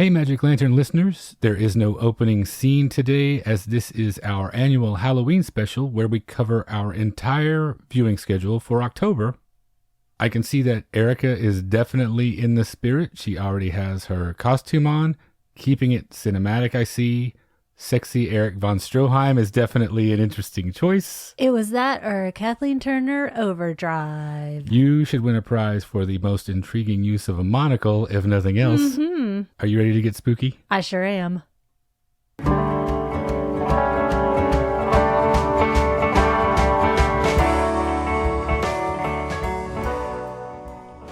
Hey Magic Lantern listeners, there is no opening scene today as this is our annual Halloween special where we cover our entire viewing schedule for October. I can see that Erica is definitely in the spirit. She already has her costume on, keeping it cinematic I see. Sexy Eric von Stroheim is definitely an interesting choice. It was that or Kathleen Turner Overdrive. You should win a prize for the most intriguing use of a monocle, if nothing else. Mm-hmm. Are you ready to get spooky? I sure am.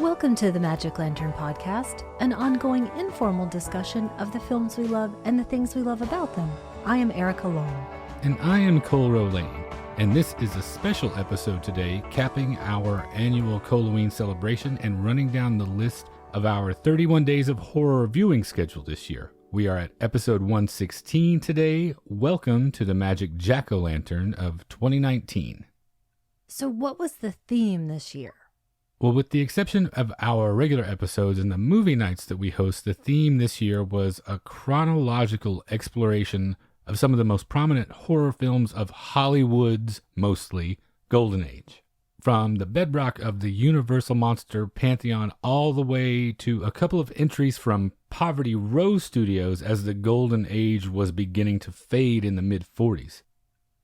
Welcome to the Magic Lantern Podcast, an ongoing informal discussion of the films we love and the things we love about them. I am Erica Long. And I am Cole-o-ween, and this is a special episode today, capping our annual Cole-o-ween celebration and running down the list of our 31 Days of Horror viewing schedule this year. We are at episode 116 today. Welcome to the Magic Jack-o'-lantern of 2019. So what was the theme this year? Well, with the exception of our regular episodes and the movie nights that we host, the theme this year was a chronological exploration of some of the most prominent horror films of Hollywood's, mostly, golden age. From the bedrock of the Universal Monster Pantheon all the way to a couple of entries from Poverty Row Studios as the golden age was beginning to fade in the mid-40s.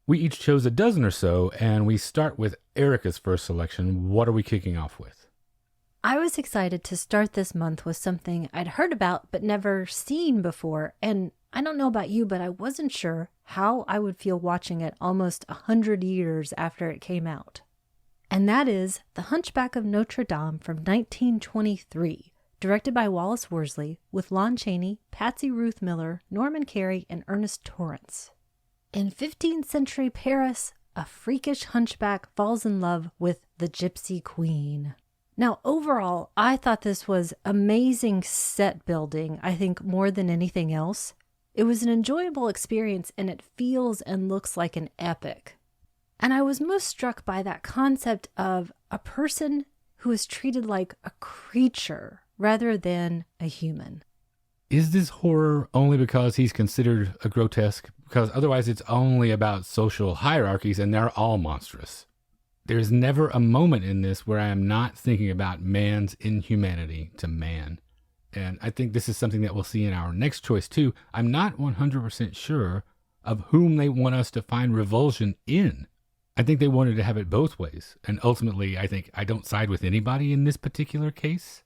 We each chose a dozen or so, and we start with Erica's first selection. What are we kicking off with? I was excited to start this month with something I'd heard about but never seen before, and I don't know about you, but I wasn't sure how I would feel watching it almost 100 years after it came out. And that is The Hunchback of Notre Dame from 1923, directed by Wallace Worsley, with Lon Chaney, Patsy Ruth Miller, Norman Carey, and Ernest Torrance. In 15th century Paris, a freakish hunchback falls in love with the Gypsy Queen. Now, overall, I thought this was amazing set building, I think more than anything else. It was an enjoyable experience and it feels and looks like an epic. And I was most struck by that concept of a person who is treated like a creature rather than a human. Is this horror only because he's considered a grotesque? Because otherwise it's only about social hierarchies and they're all monstrous. There's never a moment in this where I am not thinking about man's inhumanity to man. And I think this is something that we'll see in our next choice too. I'm not 100% sure of whom they want us to find revulsion in. I think they wanted to have it both ways. And ultimately, I think I don't side with anybody in this particular case.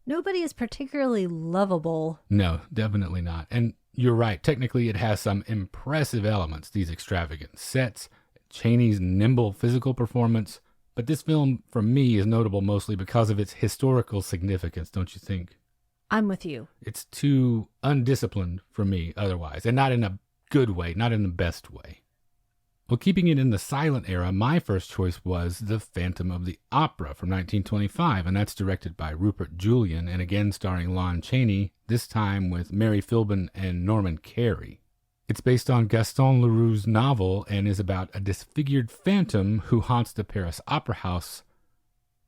Nobody is particularly lovable. No, definitely not. And you're right. Technically, it has some impressive elements, these extravagant sets, Chaney's nimble physical performance. But this film, for me, is notable mostly because of its historical significance, don't you think? I'm with you. It's too undisciplined for me otherwise, and not in a good way, not in the best way. Well, keeping it in the silent era, my first choice was The Phantom of the Opera from 1925, and that's directed by Rupert Julian, and again starring Lon Chaney, this time with Mary Philbin and Norman Carey. It's based on Gaston Leroux's novel and is about a disfigured phantom who haunts the Paris Opera House,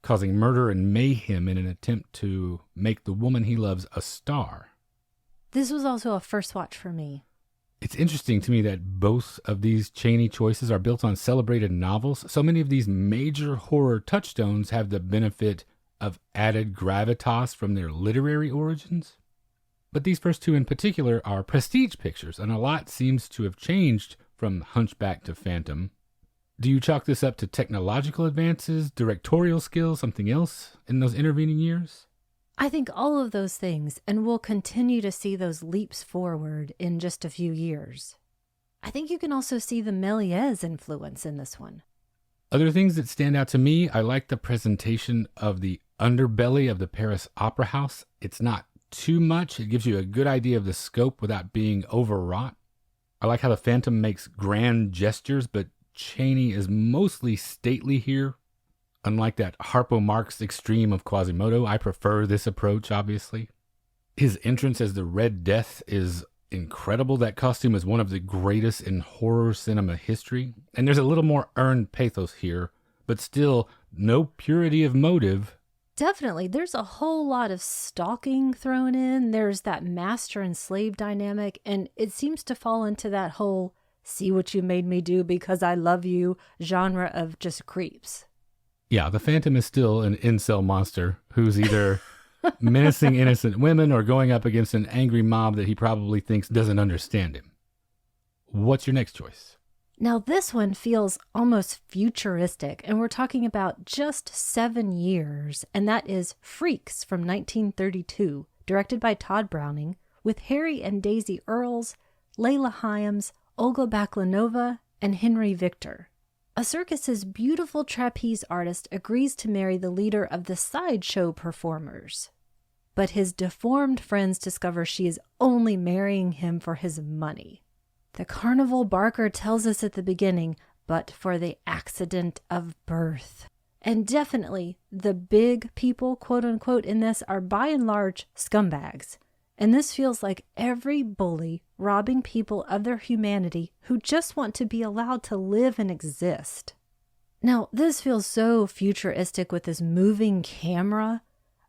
causing murder and mayhem in an attempt to make the woman he loves a star. This was also a first watch for me. It's interesting to me that both of these Chaney choices are built on celebrated novels. So many of these major horror touchstones have the benefit of added gravitas from their literary origins. But these first two in particular are prestige pictures, and a lot seems to have changed from Hunchback to Phantom. Do you chalk this up to technological advances, directorial skills, something else in those intervening years? I think all of those things, and we'll continue to see those leaps forward in just a few years. I think you can also see the Méliès influence in this one. Other things that stand out to me, I like the presentation of the underbelly of the Paris Opera House. It's not too much. It gives you a good idea of the scope without being overwrought. I like how the Phantom makes grand gestures, but Chaney is mostly stately here. Unlike that Harpo Marx extreme of Quasimodo, I prefer this approach, obviously. His entrance as the Red Death is incredible. That costume is one of the greatest in horror cinema history. And there's a little more earned pathos here, but still no purity of motive, Definitely. There's a whole lot of stalking thrown in. There's that master and slave dynamic, and it seems to fall into that whole see what you made me do because I love you genre of just creeps. Yeah, the Phantom is still an incel monster who's either menacing innocent women or going up against an angry mob that he probably thinks doesn't understand him. What's your next choice? Now, this one feels almost futuristic, and we're talking about just 7 years, and that is Freaks from 1932, directed by Todd Browning, with Harry and Daisy Earls, Layla Hyams, Olga Baklanova, and Henry Victor. A circus's beautiful trapeze artist agrees to marry the leader of the sideshow performers, but his deformed friends discover she is only marrying him for his money. The carnival barker tells us at the beginning, but for the accident of birth. And definitely, the big people, quote unquote, in this are by and large scumbags. And this feels like every bully robbing people of their humanity who just want to be allowed to live and exist. Now, this feels so futuristic with this moving camera,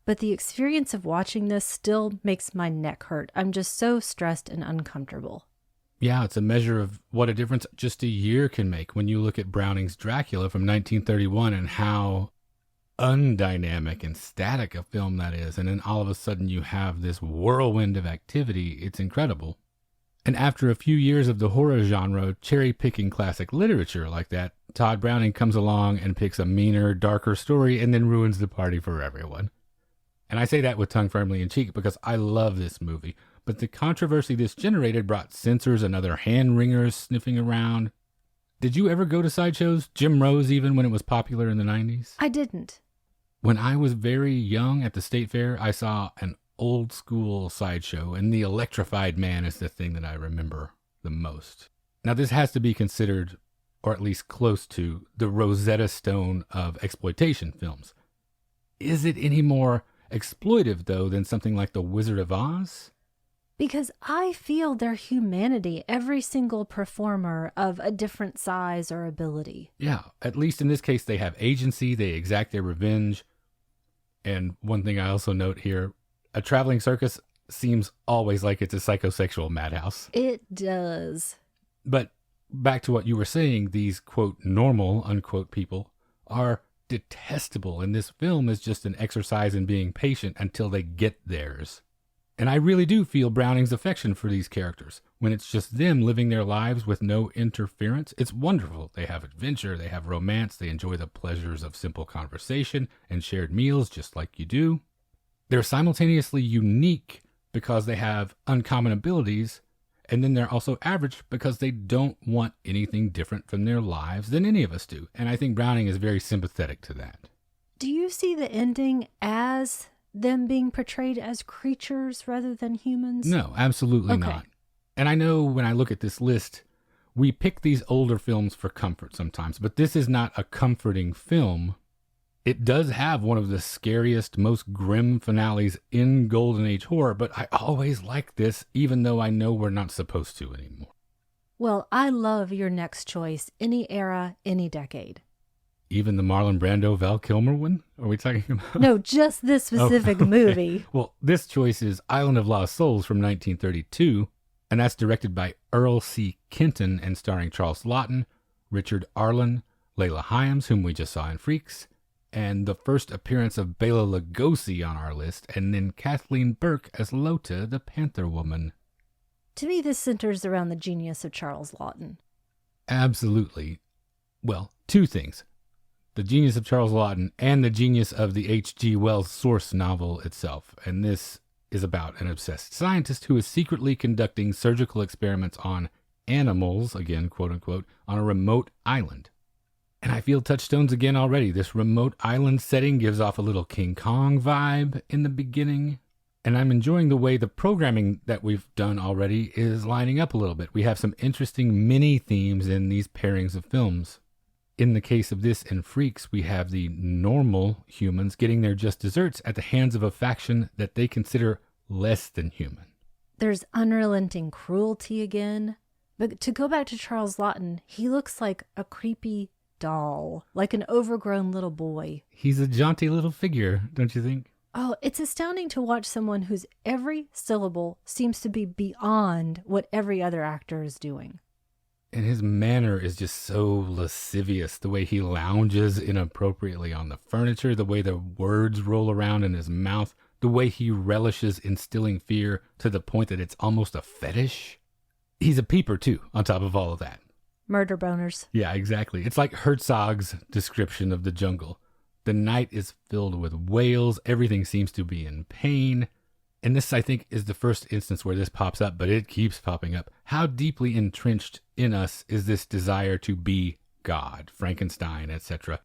but the experience of watching this still makes my neck hurt. I'm just so stressed and uncomfortable. Yeah, it's a measure of what a difference just a year can make when you look at Browning's Dracula from 1931 and how undynamic and static a film that is. And then all of a sudden you have this whirlwind of activity. It's incredible. And after a few years of the horror genre cherry-picking classic literature like that, Todd Browning comes along and picks a meaner, darker story and then ruins the party for everyone. And I say that with tongue firmly in cheek because I love this movie. But the controversy this generated brought censors and other hand-wringers sniffing around. Did you ever go to sideshows? Jim Rose even, when it was popular in the 90s? I didn't. When I was very young at the State Fair, I saw an old-school sideshow, and the electrified man is the thing that I remember the most. Now, this has to be considered, or at least close to, the Rosetta Stone of exploitation films. Is it any more exploitive, though, than something like The Wizard of Oz? Because I feel their humanity, every single performer of a different size or ability. Yeah, at least in this case, they have agency, they exact their revenge. And one thing I also note here, a traveling circus seems always like it's a psychosexual madhouse. It does. But back to what you were saying, these, quote, normal, unquote, people are detestable. And this film is just an exercise in being patient until they get theirs. And I really do feel Browning's affection for these characters. When it's just them living their lives with no interference, it's wonderful. They have adventure, they have romance, they enjoy the pleasures of simple conversation and shared meals just like you do. They're simultaneously unique because they have uncommon abilities, and then they're also average because they don't want anything different from their lives than any of us do. And I think Browning is very sympathetic to that. Do you see the ending as them being portrayed as creatures rather than humans? No, absolutely not. And I know when I look at this list, we pick these older films for comfort sometimes, but this is not a comforting film. It does have one of the scariest, most grim finales in Golden Age horror, but I always like this, even though I know we're not supposed to anymore. Well, I love your next choice, any era, any decade. Even the Marlon Brando, Val Kilmer one? Are we talking about? No, just this specific movie. Well, this choice is Island of Lost Souls from 1932, and that's directed by Earl C. Kenton and starring Charles Laughton, Richard Arlen, Layla Hyams, whom we just saw in Freaks, and the first appearance of Bela Lugosi on our list, and then Kathleen Burke as Lota, the Panther Woman. To me, this centers around the genius of Charles Laughton. Absolutely. Well, two things. The genius of Charles Laughton and the genius of the H.G. Wells source novel itself. And this is about an obsessed scientist who is secretly conducting surgical experiments on animals, again, quote unquote, on a remote island. And I feel touchstones again already. This remote island setting gives off a little King Kong vibe in the beginning. And I'm enjoying the way the programming that we've done already is lining up a little bit. We have some interesting mini themes in these pairings of films. In the case of this and Freaks, we have the normal humans getting their just desserts at the hands of a faction that they consider less than human. There's unrelenting cruelty again. But to go back to Charles Laughton, he looks like a creepy doll, like an overgrown little boy. He's a jaunty little figure, don't you think? Oh, it's astounding to watch someone whose every syllable seems to be beyond what every other actor is doing. And his manner is just so lascivious. The way he lounges inappropriately on the furniture, the way the words roll around in his mouth, the way he relishes instilling fear to the point that it's almost a fetish. He's a peeper, too, on top of all of that. Murder boners. Yeah, exactly. It's like Herzog's description of the jungle. The night is filled with wails. Everything seems to be in pain. And this, I think, is the first instance where this pops up, but it keeps popping up. How deeply entrenched in us is this desire to be God, Frankenstein, etc.?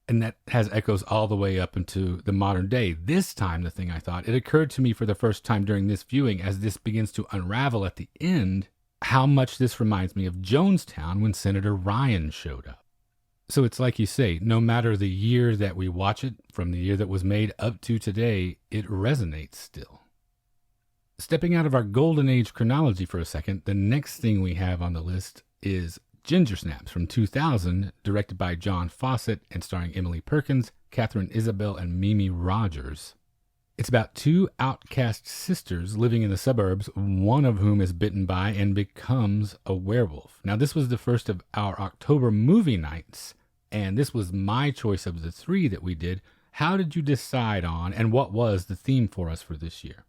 And that has echoes all the way up into the modern day. This time, the thing I thought, it occurred to me for the first time during this viewing, as this begins to unravel at the end, how much this reminds me of Jonestown when Senator Ryan showed up. So it's like you say, no matter the year that we watch it, from the year that was made up to today, it resonates still. Stepping out of our golden age chronology for a second, the next thing we have on the list is Ginger Snaps from 2000, directed by John Fawcett and starring Emily Perkins, Catherine Isabel, and Mimi Rogers. It's about two outcast sisters living in the suburbs, one of whom is bitten by and becomes a werewolf. Now, this was the first of our October movie nights, and this was my choice of the three that we did. How did you decide on, and what was the theme for us for this year?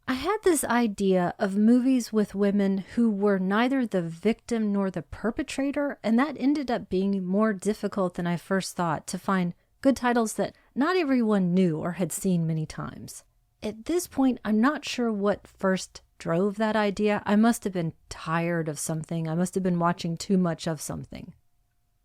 I had this idea of movies with women who were neither the victim nor the perpetrator, and that ended up being more difficult than I first thought, to find good titles that not everyone knew or had seen many times. At this point, I'm not sure what first drove that idea. I must have been tired of something. I must have been watching too much of something.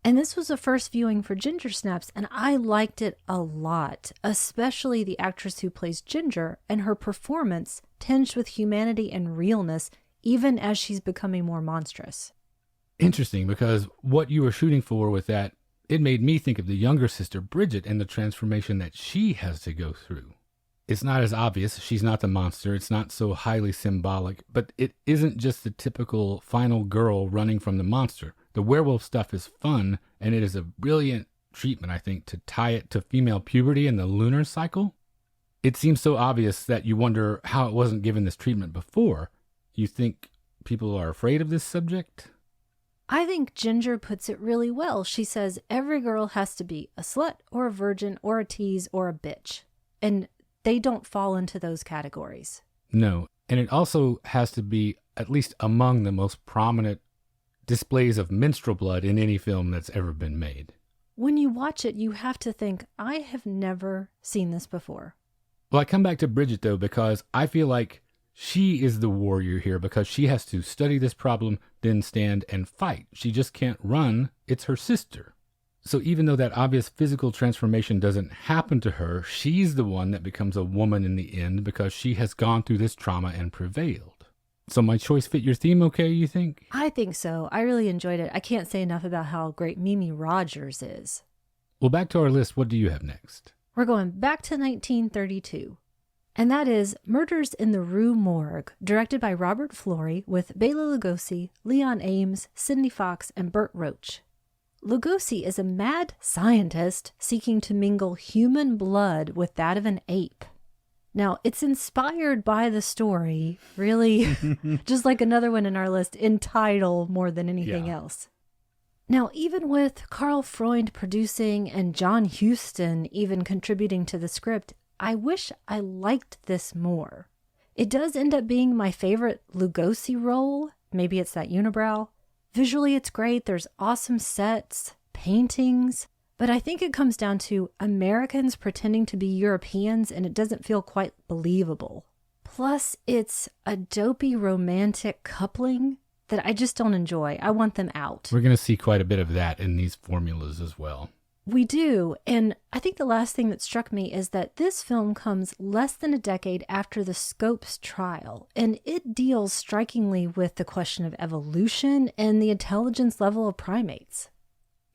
And this was a first viewing for Ginger Snaps, and I liked it a lot, especially the actress who plays Ginger and her performance tinged with humanity and realness, even as she's becoming more monstrous. Interesting, because what you were shooting for with that, it made me think of the younger sister, Bridget, and the transformation that she has to go through. It's not as obvious. She's not the monster. It's not so highly symbolic, but it isn't just the typical final girl running from the monster. The werewolf stuff is fun, and it is a brilliant treatment, I think, to tie it to female puberty and the lunar cycle. It seems so obvious that you wonder how it wasn't given this treatment before. You think people are afraid of this subject? I think Ginger puts it really well. She says every girl has to be a slut or a virgin or a tease or a bitch. And they don't fall into those categories. No. And it also has to be at least among the most prominent displays of menstrual blood in any film that's ever been made. When you watch it, you have to think, I have never seen this before. Well, I come back to Bridget, though, because I feel like she is the warrior here, because she has to study this problem, then stand and fight. She just can't run. It's her sister. So even though that obvious physical transformation doesn't happen to her, she's the one that becomes a woman in the end because she has gone through this trauma and prevailed. So my choice fit your theme okay, you think? I think so. I really enjoyed it. I can't say enough about how great Mimi Rogers is. Well, back to our list. What do you have next? We're going back to 1932. And that is Murders in the Rue Morgue, directed by Robert Florey with Bela Lugosi, Leon Ames, Sidney Fox, and Burt Roach. Lugosi is a mad scientist seeking to mingle human blood with that of an ape. Now, it's inspired by the story, really, just like another one in our list, in title more than anything else. Now, even with Carl Freund producing and John Huston even contributing to the script, I wish I liked this more. It does end up being my favorite Lugosi role. Maybe it's that unibrow. Visually, it's great. There's awesome sets, paintings. But I think it comes down to Americans pretending to be Europeans, and it doesn't feel quite believable. Plus, it's a dopey romantic coupling that I just don't enjoy. I want them out. We're going to see quite a bit of that in these formulas as well. We do, and I think the last thing that struck me is that this film comes less than a decade after the Scopes trial, and it deals strikingly with the question of evolution and the intelligence level of primates.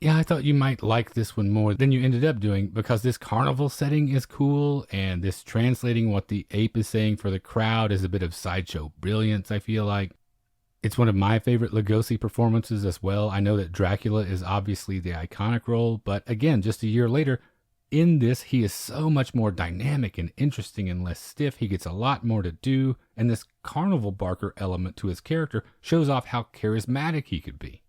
Yeah, I thought you might like this one more than you ended up doing, because this carnival setting is cool, and this translating what the ape is saying for the crowd is a bit of sideshow brilliance, I feel like. It's one of my favorite Lugosi performances as well. I know that Dracula is obviously the iconic role, but again, just a year later, in this, he is so much more dynamic and interesting and less stiff. He gets a lot more to do, and this carnival barker element to his character shows off how charismatic he could be.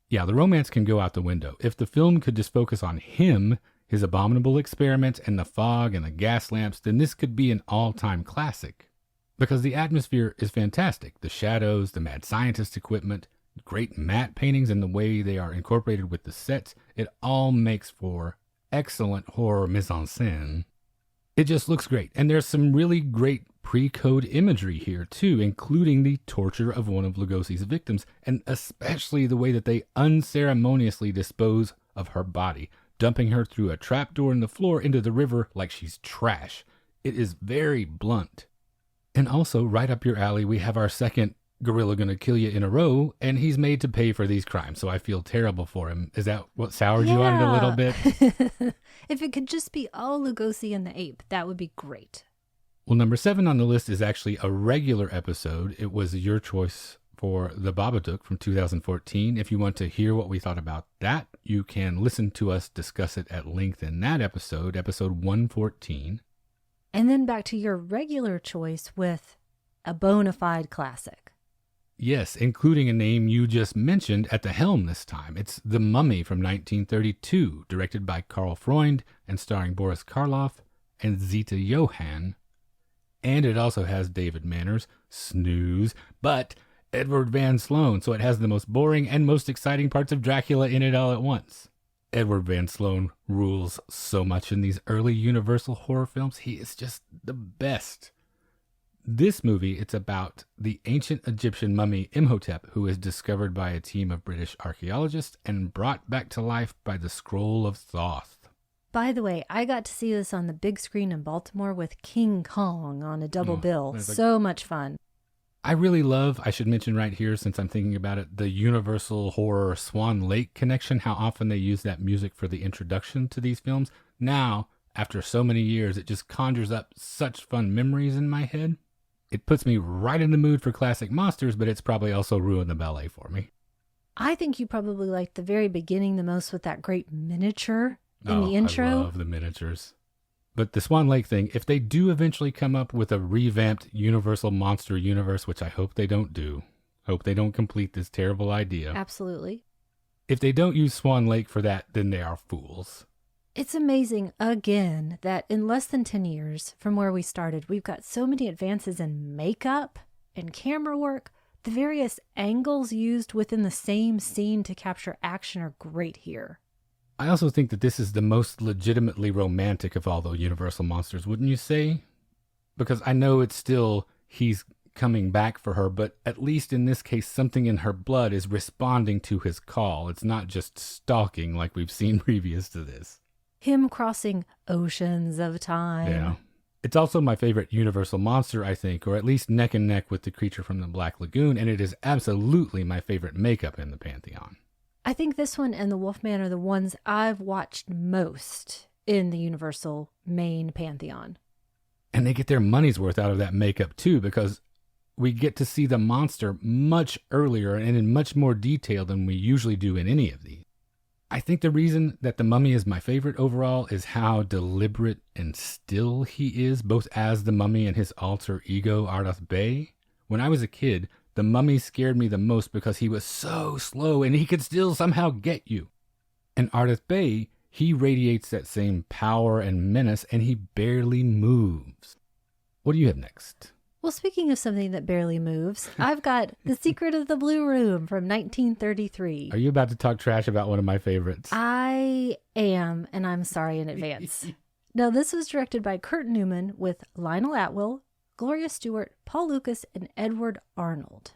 Yeah, the romance can go out the window. If the film could just focus on him, his abominable experiments, and the fog and the gas lamps, then this could be an all-time classic. Because the atmosphere is fantastic. The shadows, the mad scientist equipment, great matte paintings, and the way they are incorporated with the sets, it all makes for excellent horror mise-en-scène. It just looks great. And there's some really great pre-code imagery here, too, including the torture of one of Lugosi's victims, and especially the way that they unceremoniously dispose of her body, dumping her through a trapdoor in the floor into the river like she's trash. It is very blunt. And also, right up your alley, we have our second gorilla gonna kill you in a row, and he's made to pay for these crimes, so I feel terrible for him. Is that what soured you on it a little bit? If it could just be all Lugosi and the ape, that would be great. Well, number 7 on the list is actually a regular episode. It was your choice for The Babadook from 2014. If you want to hear what we thought about that, you can listen to us discuss it at length in that episode, episode 114. And then back to your regular choice with a bona fide classic. Yes, including a name you just mentioned at the helm this time. It's The Mummy from 1932, directed by Karl Freund and starring Boris Karloff and Zita Johann. And it also has David Manners, snooze, but Edward Van Sloan, so it has the most boring and most exciting parts of Dracula in it all at once. Edward Van Sloan rules so much in these early Universal horror films. He is just the best. This movie, it's about the ancient Egyptian mummy Imhotep, who is discovered by a team of British archaeologists and brought back to life by the Scroll of Thoth. By the way, I got to see this on the big screen in Baltimore with King Kong on a double bill. So much fun. I really love, I should mention right here since I'm thinking about it, the Universal horror Swan Lake connection, how often they use that music for the introduction to these films. Now, after so many years, it just conjures up such fun memories in my head. It puts me right in the mood for classic monsters, but it's probably also ruined the ballet for me. I think you probably liked the very beginning the most with that great miniature in the intro. I love the miniatures. But the Swan Lake thing, if they do eventually come up with a revamped Universal Monster Universe, which I hope they don't do, hope they don't complete this terrible idea. Absolutely. If they don't use Swan Lake for that, then they are fools. It's amazing, again, that in less than 10 years from where we started, we've got so many advances in makeup and camera work. The various angles used within the same scene to capture action are great here. I also think that this is the most legitimately romantic of all the Universal monsters, wouldn't you say? Because I know it's still he's coming back for her, but at least in this case, something in her blood is responding to his call. It's not just stalking like we've seen previous to this. Him crossing oceans of time. Yeah. It's also my favorite Universal monster, I think, or at least neck and neck with the creature from the Black Lagoon, and it is absolutely my favorite makeup in the Pantheon. I think this one and the Wolfman are the ones I've watched most in the Universal main Pantheon. And they get their money's worth out of that makeup too, because we get to see the monster much earlier and in much more detail than we usually do in any of these. I think the reason that The Mummy is my favorite overall is how deliberate and still he is, both as the mummy and his alter ego, Ardath Bey. When I was a kid, The Mummy scared me the most because he was so slow and he could still somehow get you. And Ardath Bey, he radiates that same power and menace, and he barely moves. What do you have next? Well, speaking of something that barely moves, I've got The Secret of the Blue Room from 1933. Are you about to talk trash about one of my favorites? I am, and I'm sorry in advance. Now, this was directed by Kurt Newman with Lionel Atwill, Gloria Stewart, Paul Lucas, and Edward Arnold.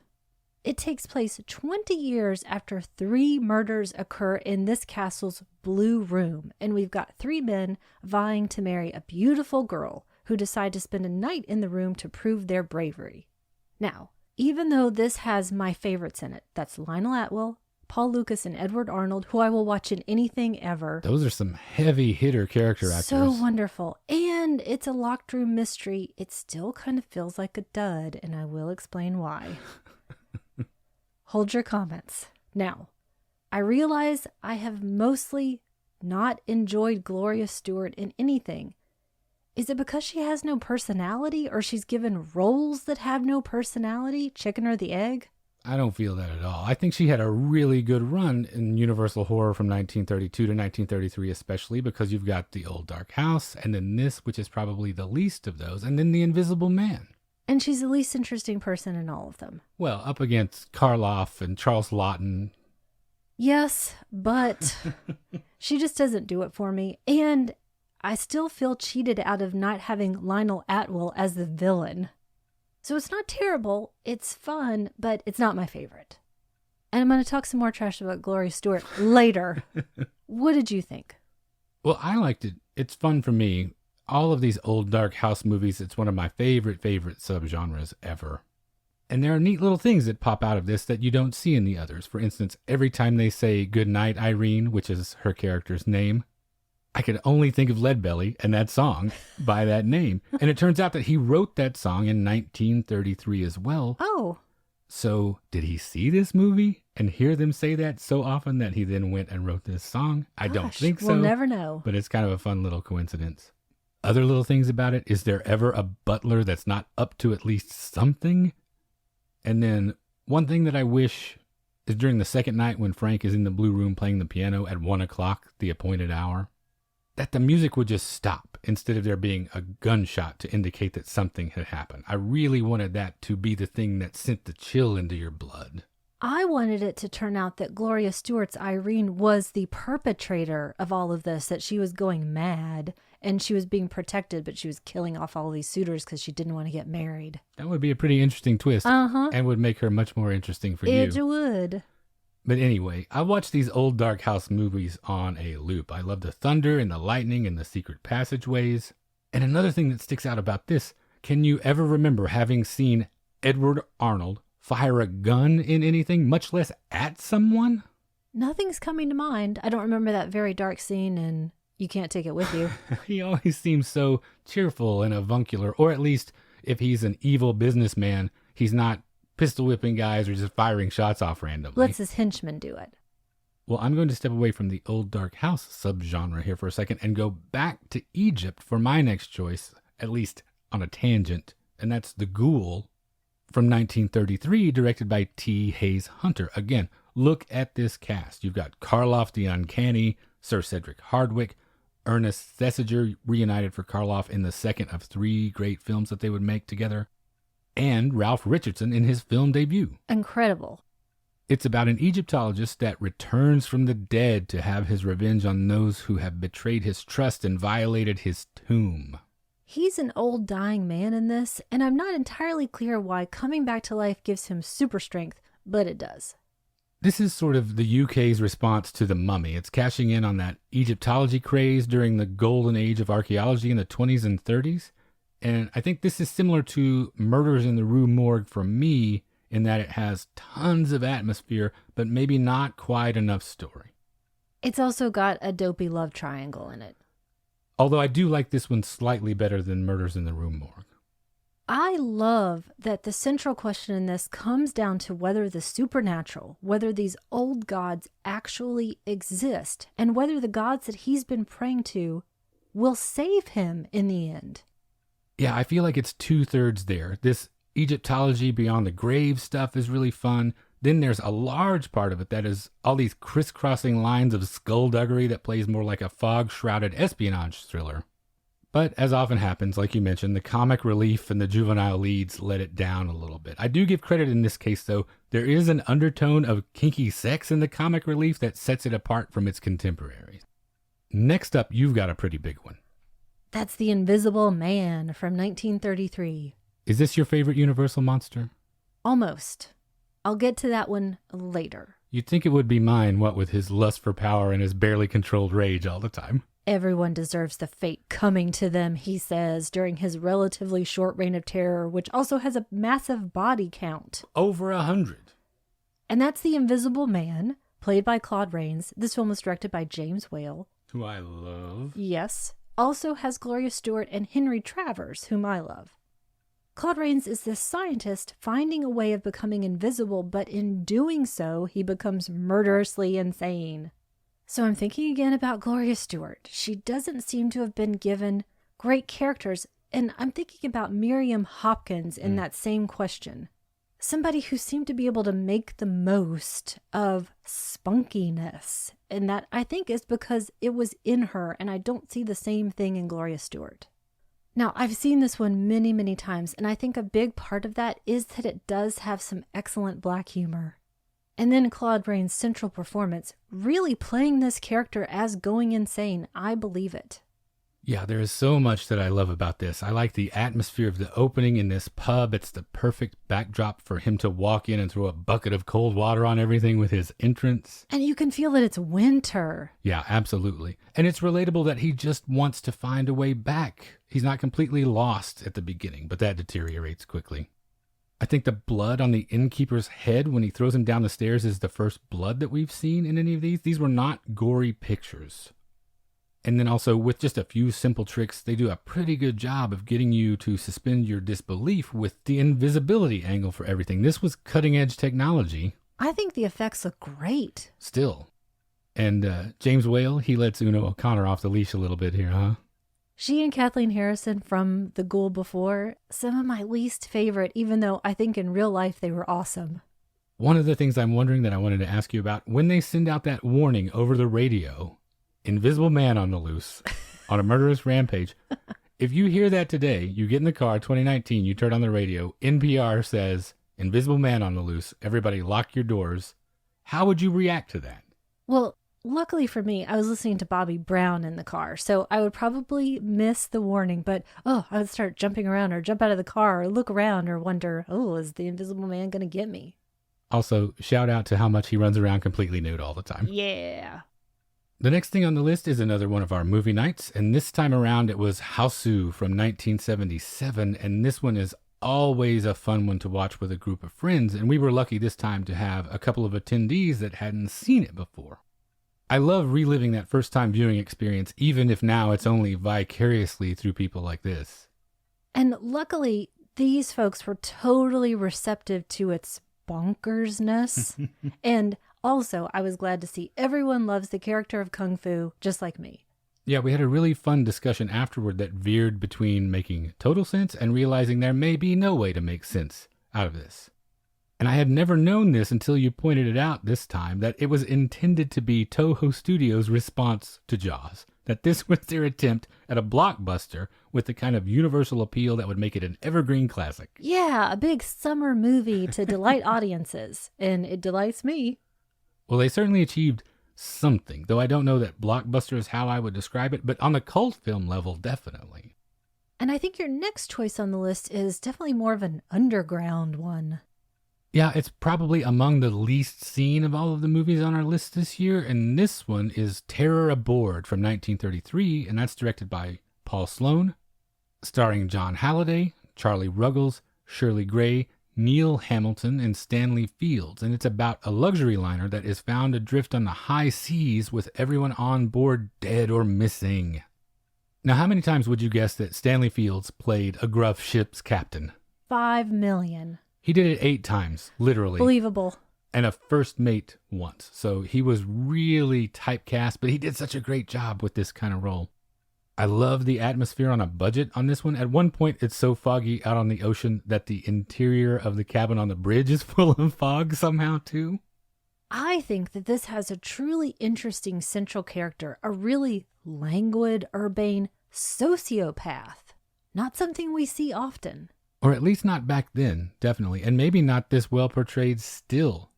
It takes place 20 years after 3 murders occur in this castle's Blue Room, and we've got 3 men vying to marry a beautiful girl who decide to spend a night in the room to prove their bravery. Now, even though this has my favorites in it, that's Lionel Atwill, Paul Lucas, and Edward Arnold, who I will watch in anything ever. Those are some heavy hitter character actors. So wonderful. And it's a locked room mystery. It still kind of feels like a dud, and I will explain why. hold your comments. Now, I realize I have mostly not enjoyed Gloria Stewart in anything. Is it because she has no personality, or she's given roles that have no personality? Chicken or the egg? I don't feel that at all. I think she had a really good run in Universal Horror from 1932 to 1933, especially because you've got The Old Dark House, and then this, which is probably the least of those, and then The Invisible Man. And she's the least interesting person in all of them. Well, up against Karloff and Charles Laughton. Yes, but she just doesn't do it for me. And I still feel cheated out of not having Lionel Atwill as the villain. So it's not terrible, it's fun, but it's not my favorite. And I'm going to talk some more trash about Gloria Stewart later. What did you think? Well, I liked it. It's fun for me. All of these old dark house movies, it's one of my favorite subgenres ever. And there are neat little things that pop out of this that you don't see in the others. For instance, every time they say "Good night, Irene," which is her character's name, I could only think of Leadbelly and that song by that name. And it turns out that he wrote that song in 1933 as well. Oh. So did he see this movie and hear them say that so often that he then went and wrote this song? I don't think so. We'll never know. But it's kind of a fun little coincidence. Other little things about it. Is there ever a butler that's not up to at least something? And then one thing that I wish is during the second night when Frank is in the blue room playing the piano at 1 o'clock, the appointed hour, that the music would just stop instead of there being a gunshot to indicate that something had happened. I really wanted that to be the thing that sent the chill into your blood. I wanted it to turn out that Gloria Stewart's Irene was the perpetrator of all of this, that she was going mad and she was being protected, but she was killing off all these suitors because she didn't want to get married. That would be a pretty interesting twist. And would make her much more interesting for you. It would. But anyway, I watch these old dark house movies on a loop. I love the thunder and the lightning and the secret passageways. And another thing that sticks out about this, can you ever remember having seen Edward Arnold fire a gun in anything, much less at someone? Nothing's coming to mind. I don't remember that very dark scene, and you can't take it with you. He always seems so cheerful and avuncular, or at least if he's an evil businessman, he's not pistol whipping guys or just firing shots off randomly. Lets his henchmen do it. Well, I'm going to step away from the old dark house subgenre here for a second and go back to Egypt for my next choice, at least on a tangent, and that's The Ghoul from 1933, directed by T. Hayes Hunter. Again, look at this cast. You've got Karloff the Uncanny, Sir Cedric Hardwicke, Ernest Thesiger reunited for Karloff in the second of 3 great films that they would make together, and Ralph Richardson in his film debut. Incredible. It's about an Egyptologist that returns from the dead to have his revenge on those who have betrayed his trust and violated his tomb. He's an old dying man in this, and I'm not entirely clear why coming back to life gives him super strength, but it does. This is sort of the UK's response to The Mummy. It's cashing in on that Egyptology craze during the golden age of archaeology in the 20s and 30s. And I think this is similar to Murders in the Rue Morgue for me, in that it has tons of atmosphere, but maybe not quite enough story. It's also got a dopey love triangle in it. Although I do like this one slightly better than Murders in the Rue Morgue. I love that the central question in this comes down to whether the supernatural, whether these old gods actually exist, and whether the gods that he's been praying to will save him in the end. Yeah, I feel like it's 2/3 there. This Egyptology beyond the grave stuff is really fun. Then there's a large part of it that is all these crisscrossing lines of skullduggery that plays more like a fog-shrouded espionage thriller. But as often happens, like you mentioned, the comic relief and the juvenile leads let it down a little bit. I do give credit in this case, though. There is an undertone of kinky sex in the comic relief that sets it apart from its contemporaries. Next up, you've got a pretty big one. That's The Invisible Man from 1933. Is this your favorite Universal monster? Almost. I'll get to that one later. You'd think it would be mine, what with his lust for power and his barely controlled rage all the time. Everyone deserves the fate coming to them, he says, during his relatively short reign of terror, which also has a massive body count. Over 100. And that's The Invisible Man, played by Claude Rains. This film was directed by James Whale. Who I love. Yes. Also has Gloria Stewart and Henry Travers, whom I love. Claude Rains is this scientist finding a way of becoming invisible, but in doing so, he becomes murderously insane. So I'm thinking again about Gloria Stewart. She doesn't seem to have been given great characters, and I'm thinking about Miriam Hopkins in that same question. Somebody who seemed to be able to make the most of spunkiness, and that I think is because it was in her, and I don't see the same thing in Gloria Stewart. Now, I've seen this one many, many times, and I think a big part of that is that it does have some excellent black humor. And then Claude Rains' central performance, really playing this character as going insane. I believe it. Yeah, there is so much that I love about this. I like the atmosphere of the opening in this pub. It's the perfect backdrop for him to walk in and throw a bucket of cold water on everything with his entrance. And you can feel that it's winter. Yeah, absolutely. And it's relatable that he just wants to find a way back. He's not completely lost at the beginning, but that deteriorates quickly. I think the blood on the innkeeper's head when he throws him down the stairs is the first blood that we've seen in any of these. These were not gory pictures. And then also, with just a few simple tricks, they do a pretty good job of getting you to suspend your disbelief with the invisibility angle for everything. This was cutting-edge technology. I think the effects look great. Still. And James Whale, he lets Una O'Connor off the leash a little bit here, huh? She and Kathleen Harrison from The Ghoul Before, some of my least favorite, even though I think in real life they were awesome. One of the things I'm wondering that I wanted to ask you about, when they send out that warning over the radio, invisible man on the loose, on a murderous rampage. If you hear that today, you get in the car, 2019, you turn on the radio, NPR says, invisible man on the loose, everybody lock your doors. How would you react to that? Well, luckily for me, I was listening to Bobby Brown in the car, so I would probably miss the warning, but I would start jumping around or jump out of the car or look around or wonder, is the invisible man going to get me? Also, shout out to how much he runs around completely nude all the time. Yeah. The next thing on the list is another one of our movie nights, and this time around it was Hausu from 1977, and this one is always a fun one to watch with a group of friends, and we were lucky this time to have a couple of attendees that hadn't seen it before. I love reliving that first-time viewing experience, even if now it's only vicariously through people like this. And luckily, these folks were totally receptive to its bonkersness, and also, I was glad to see everyone loves the character of Kung Fu, just like me. Yeah, we had a really fun discussion afterward that veered between making total sense and realizing there may be no way to make sense out of this. And I had never known this until you pointed it out this time, that it was intended to be Toho Studios' response to Jaws. That this was their attempt at a blockbuster with the kind of universal appeal that would make it an evergreen classic. Yeah, a big summer movie to delight audiences, and it delights me. Well, they certainly achieved something, though I don't know that blockbuster is how I would describe it, but on the cult film level, definitely. And I think your next choice on the list is definitely more of an underground one. Yeah, it's probably among the least seen of all of the movies on our list this year, and this one is Terror Aboard from 1933, and that's directed by Paul Sloan, starring John Halliday, Charlie Ruggles, Shirley Gray, Neil Hamilton, and Stanley Fields, and it's about a luxury liner that is found adrift on the high seas with everyone on board dead or missing. Now, how many times would you guess that Stanley Fields played a gruff ship's captain? 5 million. He did it 8 times, literally. Believable. And a first mate once. So he was really typecast, but he did such a great job with this kind of role. I love the atmosphere on a budget on this one. At one point, it's so foggy out on the ocean that the interior of the cabin on the bridge is full of fog somehow, too. I think that this has a truly interesting central character, a really languid, urbane sociopath. Not something we see often. Or at least not back then, definitely. And maybe not this well portrayed still.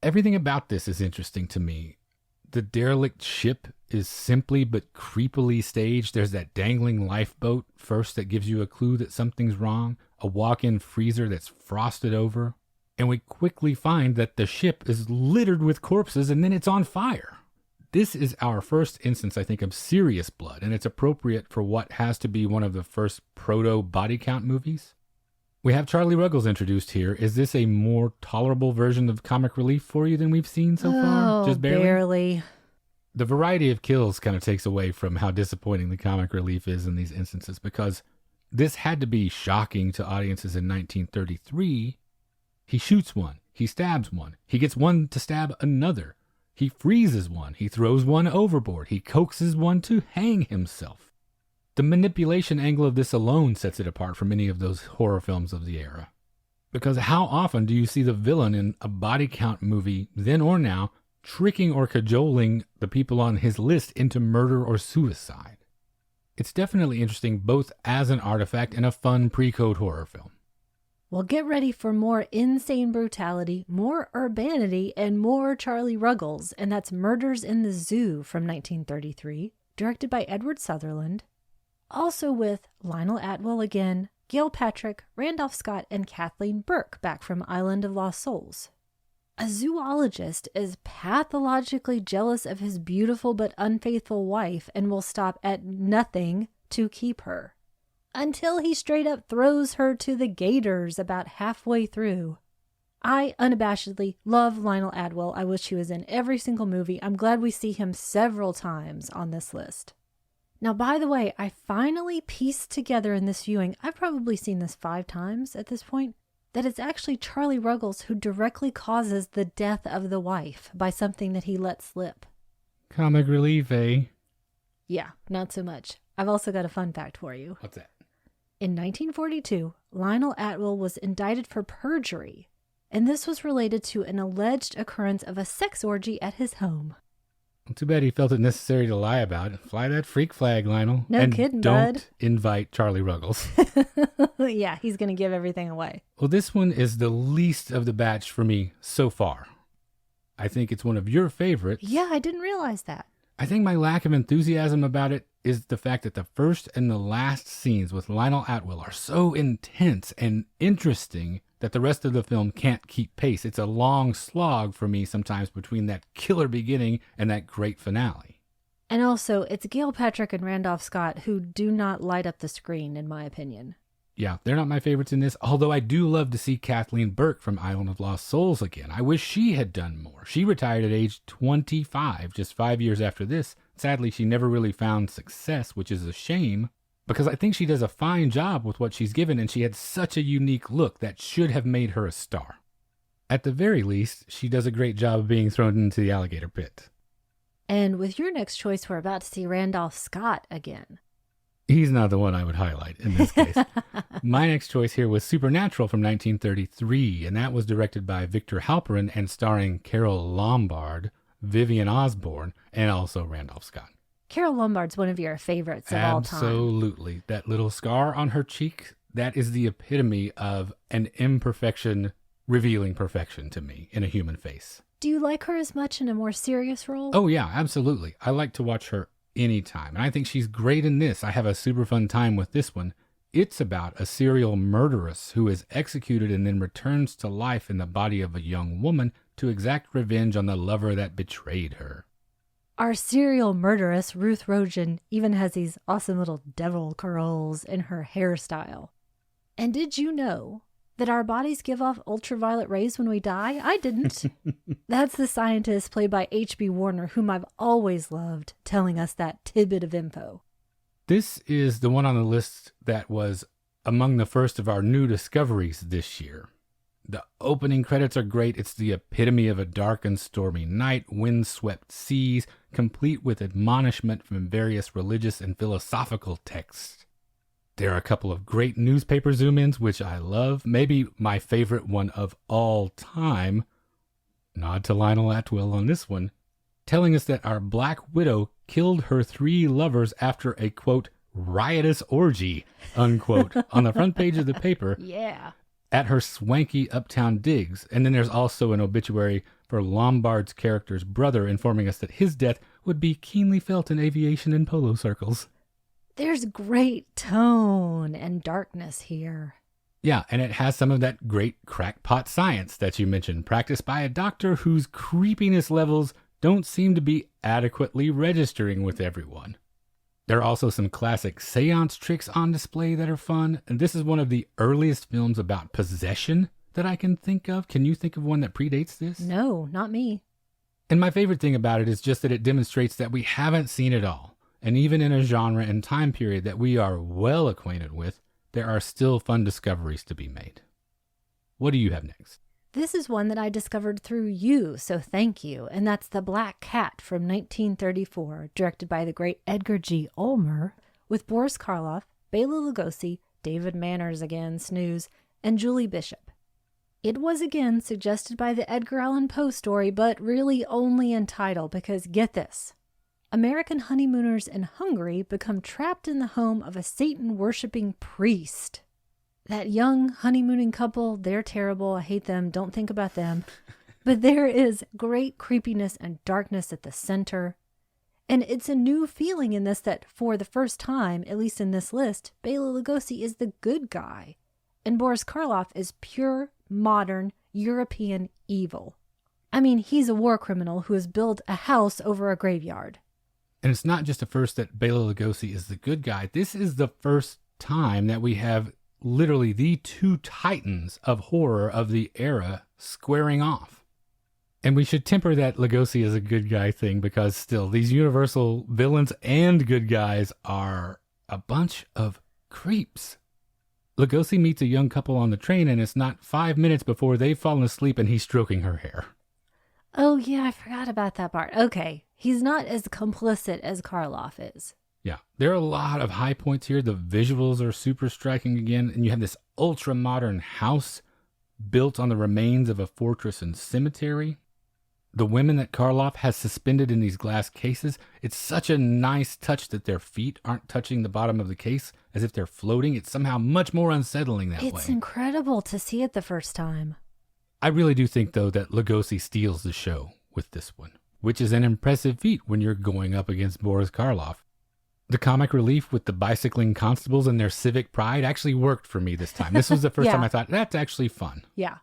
Everything about this is interesting to me. The derelict ship is simply but creepily staged. There's that dangling lifeboat first that gives you a clue that something's wrong, a walk-in freezer that's frosted over, and we quickly find that the ship is littered with corpses and then it's on fire. This is our first instance, I think, of serious blood, and it's appropriate for what has to be one of the first proto-body count movies. We have Charlie Ruggles introduced here. Is this a more tolerable version of comic relief for you than we've seen so far? Just barely. The variety of kills kind of takes away from how disappointing the comic relief is in these instances, because this had to be shocking to audiences in 1933. He shoots one, he stabs one, he gets one to stab another, he freezes one, he throws one overboard, he coaxes one to hang himself. The manipulation angle of this alone sets it apart from any of those horror films of the era. Because how often do you see the villain in a body count movie, then or now, tricking or cajoling the people on his list into murder or suicide? It's definitely interesting both as an artifact and a fun pre-code horror film. Well, get ready for more insane brutality, more urbanity, and more Charlie Ruggles, and that's Murders in the Zoo from 1933, directed by Edward Sutherland. Also with Lionel Atwill again, Gail Patrick, Randolph Scott, and Kathleen Burke back from Island of Lost Souls. A zoologist is pathologically jealous of his beautiful but unfaithful wife and will stop at nothing to keep her, until he straight up throws her to the gators about halfway through. I unabashedly love Lionel Atwill. I wish he was in every single movie. I'm glad we see him several times on this list. Now, by the way, I finally pieced together in this viewing, I've probably seen this 5 times at this point, that it's actually Charlie Ruggles who directly causes the death of the wife by something that he let slip. Comic relief, eh? Yeah, not so much. I've also got a fun fact for you. What's that? In 1942, Lionel Atwill was indicted for perjury, and this was related to an alleged occurrence of a sex orgy at his home. Too bad he felt it necessary to lie about it. Fly that freak flag, Lionel. No kidding, don't bud. invite Charlie Ruggles. Yeah, he's going to give everything away. Well, this one is the least of the batch for me so far. I think it's one of your favorites. Yeah, I didn't realize that. I think my lack of enthusiasm about it is the fact that the first and the last scenes with Lionel Atwill are so intense and interesting that the rest of the film can't keep pace. It's a long slog for me sometimes between that killer beginning and that great finale. And also, it's Gail Patrick and Randolph Scott who do not light up the screen, in my opinion. Yeah, they're not my favorites in this, although I do love to see Kathleen Burke from Island of Lost Souls again. I wish she had done more. She retired at age 25, just 5 years after this. Sadly, she never really found success, which is a shame, because I think she does a fine job with what she's given, and she had such a unique look that should have made her a star. At the very least, she does a great job of being thrown into the alligator pit. And with your next choice, we're about to see Randolph Scott again. He's not the one I would highlight in this case. My next choice here was Supernatural from 1933, and that was directed by Victor Halperin and starring Carole Lombard, Vivian Osborne, and also Randolph Scott. Carole Lombard's one of your favorites of all time. Absolutely. That little scar on her cheek, that is the epitome of an imperfection revealing perfection to me in a human face. Do you like her as much in a more serious role? Oh yeah, absolutely. I like to watch her anytime, and I think she's great in this. I have a super fun time with this one. It's about a serial murderess who is executed and then returns to life in the body of a young woman to exact revenge on the lover that betrayed her. Our serial murderess, Ruth Rogen, even has these awesome little devil curls in her hairstyle. And did you know that our bodies give off ultraviolet rays when we die? I didn't. That's the scientist played by H.B. Warner, whom I've always loved, telling us that tidbit of info. This is the one on the list that was among the first of our new discoveries this year. The opening credits are great. It's the epitome of a dark and stormy night, wind-swept seas, complete with admonishment from various religious and philosophical texts. There are a couple of great newspaper zoom-ins, which I love. Maybe my favorite one of all time, nod to Lionel Atwill on this one, telling us that our Black Widow killed her 3 lovers after a, quote, riotous orgy, unquote, on the front page of the paper. Yeah. At her swanky uptown digs. And then there's also an obituary for Lombard's character's brother informing us that his death would be keenly felt in aviation and polo circles. There's great tone and darkness here. Yeah, and it has some of that great crackpot science that you mentioned, practiced by a doctor whose creepiness levels don't seem to be adequately registering with everyone. There are also some classic seance tricks on display that are fun, and this is one of the earliest films about possession that I can think of. Can you think of one that predates this? No, not me. And my favorite thing about it is just that it demonstrates that we haven't seen it all. And even in a genre and time period that we are well acquainted with, there are still fun discoveries to be made. What do you have next? This is one that I discovered through you, so thank you. And that's The Black Cat from 1934, directed by the great Edgar G. Ulmer, with Boris Karloff, Bela Lugosi, David Manners again, snooze, and Julie Bishop. It was again suggested by the Edgar Allan Poe story, but really only in title, because get this. American honeymooners in Hungary become trapped in the home of a Satan-worshipping priest. That young honeymooning couple, they're terrible. I hate them. Don't think about them. But there is great creepiness and darkness at the center. And it's a new feeling in this that for the first time, at least in this list, Bela Lugosi is the good guy. And Boris Karloff is pure, modern, European evil. I mean, he's a war criminal who has built a house over a graveyard. And it's not just the first that Bela Lugosi is the good guy. This is the first time that we have literally the two titans of horror of the era squaring off. And we should temper that Lugosi is a good guy thing, because still, these Universal villains and good guys are a bunch of creeps. Lugosi meets a young couple on the train, and it's not 5 minutes before they've fallen asleep and he's stroking her hair. Oh, yeah, I forgot about that part. Okay, he's not as complicit as Karloff is. Yeah, there are a lot of high points here. The visuals are super striking again, and you have this ultra-modern house built on the remains of a fortress and cemetery. The women that Karloff has suspended in these glass cases, it's such a nice touch that their feet aren't touching the bottom of the case as if they're floating. It's somehow much more unsettling that way. It's incredible to see it the first time. I really do think, though, that Lugosi steals the show with this one, which is an impressive feat when you're going up against Boris Karloff. The comic relief with the bicycling constables and their civic pride actually worked for me this time. This was the first time I thought, that's actually fun. Yeah.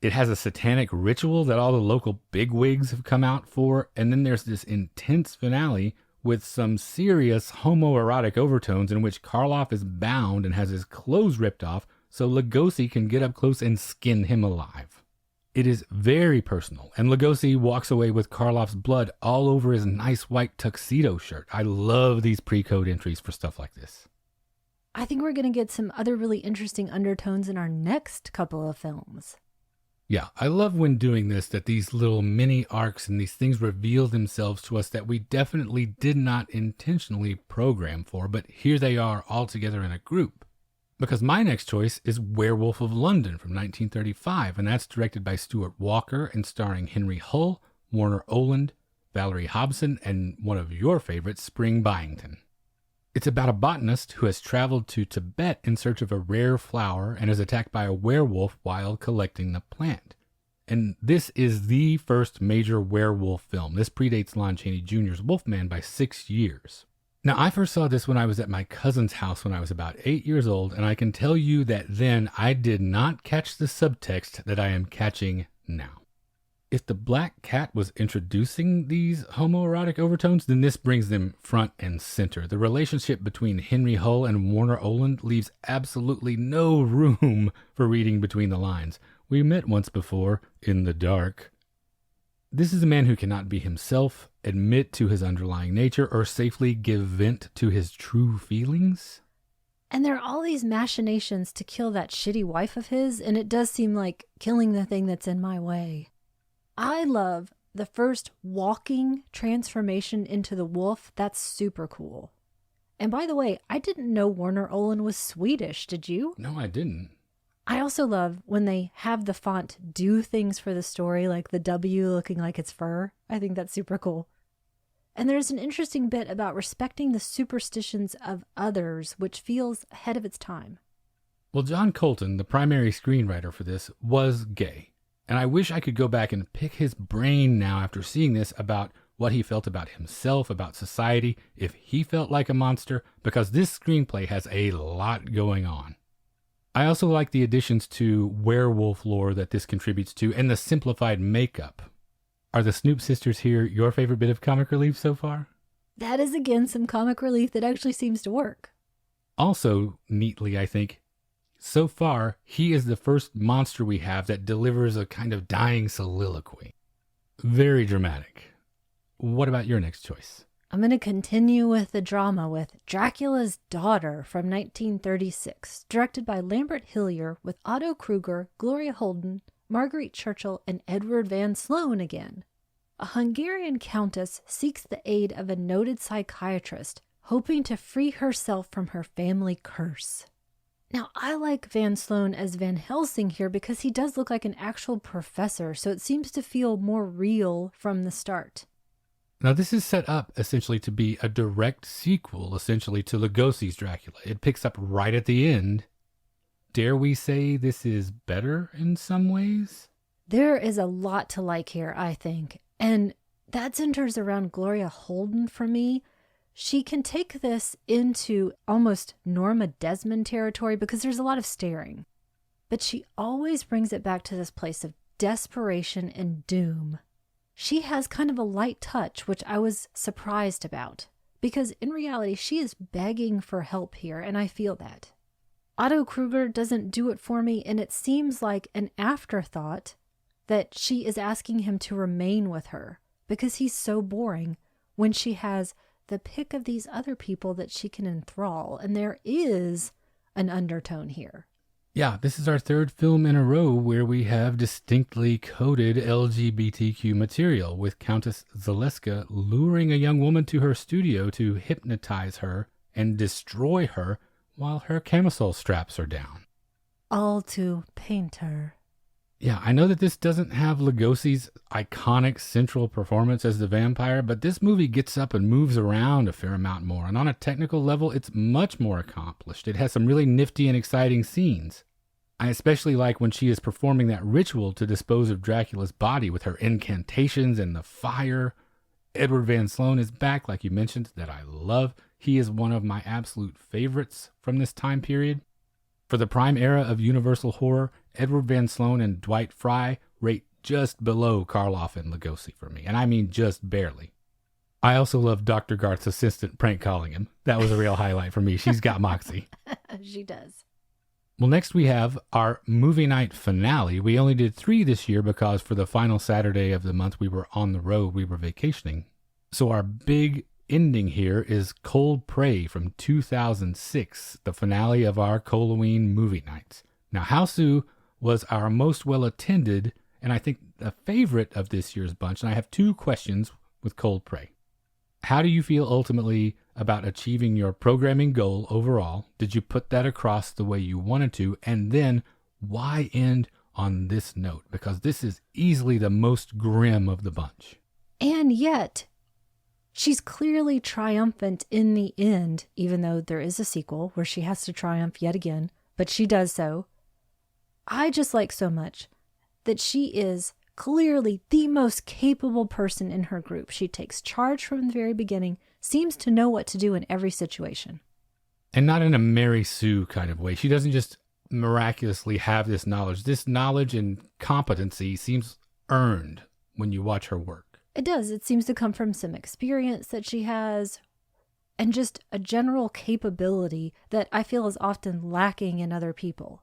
It has a satanic ritual that all the local bigwigs have come out for, and then there's this intense finale with some serious homoerotic overtones in which Karloff is bound and has his clothes ripped off so Lugosi can get up close and skin him alive. It is very personal, and Lugosi walks away with Karloff's blood all over his nice white tuxedo shirt. I love these pre-code entries for stuff like this. I think we're going to get some other really interesting undertones in our next couple of films. Yeah, I love when doing this, that these little mini arcs and these things reveal themselves to us that we definitely did not intentionally program for, but here they are all together in a group. Because my next choice is Werewolf of London from 1935, and that's directed by Stuart Walker and starring Henry Hull, Warner Oland, Valerie Hobson, and one of your favorites, Spring Byington. It's about a botanist who has traveled to Tibet in search of a rare flower and is attacked by a werewolf while collecting the plant. And this is the first major werewolf film. This predates Lon Chaney Jr.'s Wolfman by 6 years. Now, I first saw this when I was at my cousin's house when I was about 8 years old, and I can tell you that then I did not catch the subtext that I am catching now. If The Black Cat was introducing these homoerotic overtones, then this brings them front and center. The relationship between Henry Hull and Warner Oland leaves absolutely no room for reading between the lines. We met once before, in the dark. This is a man who cannot be himself, admit to his underlying nature, or safely give vent to his true feelings. And there are all these machinations to kill that shitty wife of his, and it does seem like killing the thing that's in my way. I love the first walking transformation into the wolf. That's super cool. And by the way, I didn't know Warner Oland was Swedish, did you? No, I didn't. I also love when they have the font do things for the story, like the W looking like it's fur. I think that's super cool. And there's an interesting bit about respecting the superstitions of others, which feels ahead of its time. Well, John Colton, the primary screenwriter for this, was gay. And I wish I could go back and pick his brain now after seeing this about what he felt about himself, about society, if he felt like a monster, because this screenplay has a lot going on. I also like the additions to werewolf lore that this contributes to and the simplified makeup. Are the Snoop sisters here your favorite bit of comic relief so far? That is again some comic relief that actually seems to work. Also, neatly, I think, so far, he is the first monster we have that delivers a kind of dying soliloquy. Very dramatic. What about your next choice? I'm going to continue with the drama with Dracula's Daughter from 1936, directed by Lambert Hillier with Otto Kruger, Gloria Holden, Marguerite Churchill, and Edward Van Sloan again. A Hungarian countess seeks the aid of a noted psychiatrist, hoping to free herself from her family curse. Now, I like Van Sloan as Van Helsing here because he does look like an actual professor, so it seems to feel more real from the start. Now, this is set up essentially to be a direct sequel, essentially, to Lugosi's Dracula. It picks up right at the end. Dare we say this is better in some ways? There is a lot to like here, I think. And that centers around Gloria Holden for me. She can take this into almost Norma Desmond territory because there's a lot of staring. But she always brings it back to this place of desperation and doom. She has kind of a light touch, which I was surprised about, because in reality, she is begging for help here, and I feel that. Otto Kruger doesn't do it for me, and it seems like an afterthought that she is asking him to remain with her, because he's so boring when she has the pick of these other people that she can enthrall, and there is an undertone here. Yeah, this is our third film in a row where we have distinctly coded LGBTQ material, with Countess Zaleska luring a young woman to her studio to hypnotize her and destroy her while her camisole straps are down. All to paint her. Yeah, I know that this doesn't have Lugosi's iconic central performance as the vampire, but this movie gets up and moves around a fair amount more, and on a technical level, it's much more accomplished. It has some really nifty and exciting scenes. I especially like when she is performing that ritual to dispose of Dracula's body with her incantations and the fire. Edward Van Sloan is back, like you mentioned, that I love. He is one of my absolute favorites from this time period. For the prime era of Universal horror, Edward Van Sloan and Dwight Frye rate just below Karloff and Lugosi for me, and I mean just barely. I also love Dr. Garth's assistant prank calling him. That was a real highlight for me. She's got moxie. She does. Well, next we have our movie night finale. We only did 3 this year because for the final Saturday of the month we were on the road, we were vacationing. So our big ending here is Cold Prey from 2006, the finale of our Cole-o-ween movie nights. Now, Hausu was our most well-attended, and I think the favorite of this year's bunch, and I have 2 questions with Cold Prey. How do you feel ultimately about achieving your programming goal overall? Did you put that across the way you wanted to? And then why end on this note? Because this is easily the most grim of the bunch. And yet, she's clearly triumphant in the end, even though there is a sequel where she has to triumph yet again, but she does so. I just like so much that she is clearly the most capable person in her group. She takes charge from the very beginning, seems to know what to do in every situation. And not in a Mary Sue kind of way. She doesn't just miraculously have this knowledge. This knowledge and competency seems earned when you watch her work. It does. It seems to come from some experience that she has and just a general capability that I feel is often lacking in other people.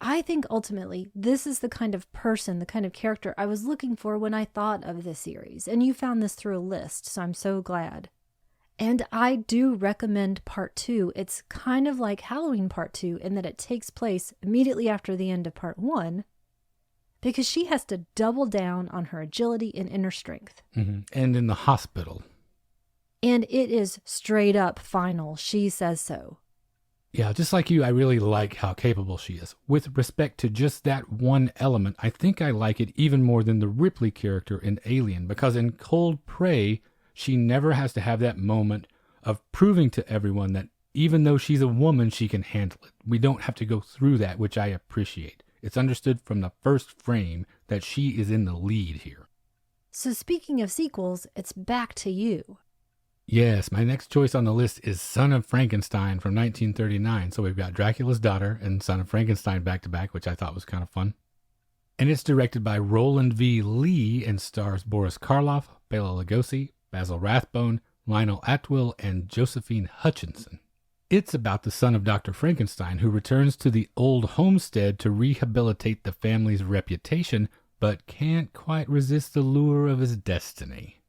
I think ultimately this is the kind of person, the kind of character I was looking for when I thought of this series. And you found this through a list, so I'm so glad. And I do recommend part 2. It's kind of like Halloween part 2 in that it takes place immediately after the end of part 1 because she has to double down on her agility and inner strength. Mm-hmm. And in the hospital. And it is straight up final. She says so. Yeah, just like you, I really like how capable she is. With respect to just that one element, I think I like it even more than the Ripley character in Alien, because in Cold Prey, she never has to have that moment of proving to everyone that even though she's a woman, she can handle it. We don't have to go through that, which I appreciate. It's understood from the first frame that she is in the lead here. So speaking of sequels, it's back to you. Yes, my next choice on the list is Son of Frankenstein from 1939. So we've got Dracula's Daughter and Son of Frankenstein back to back, which I thought was kind of fun. And it's directed by Roland V. Lee and stars Boris Karloff, Bela Lugosi, Basil Rathbone, Lionel Atwill, and Josephine Hutchinson. It's about the son of Dr. Frankenstein who returns to the old homestead to rehabilitate the family's reputation, but can't quite resist the lure of his destiny.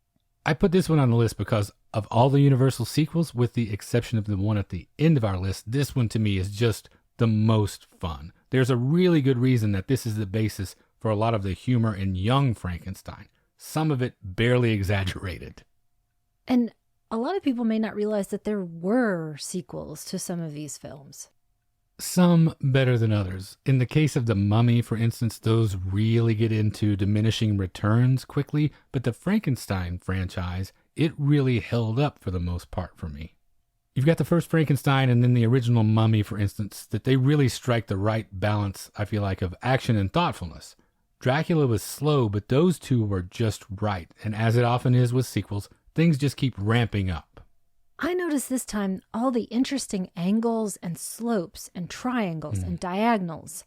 I put this one on the list because Of all the Universal sequels, with the exception of the one at the end of our list, this one to me is just the most fun. There's a really good reason that this is the basis for a lot of the humor in Young Frankenstein, some of it barely exaggerated. And a lot of people may not realize that there were sequels to some of these films. Some better than others. In the case of The Mummy, for instance, those really get into diminishing returns quickly, but the Frankenstein franchise, it really held up for the most part for me. You've got the first Frankenstein and then the original Mummy, for instance, that they really strike the right balance, I feel like, of action and thoughtfulness. Dracula was slow, but those two were just right, and as it often is with sequels, things just keep ramping up. I noticed this time all the interesting angles and slopes and triangles and diagonals.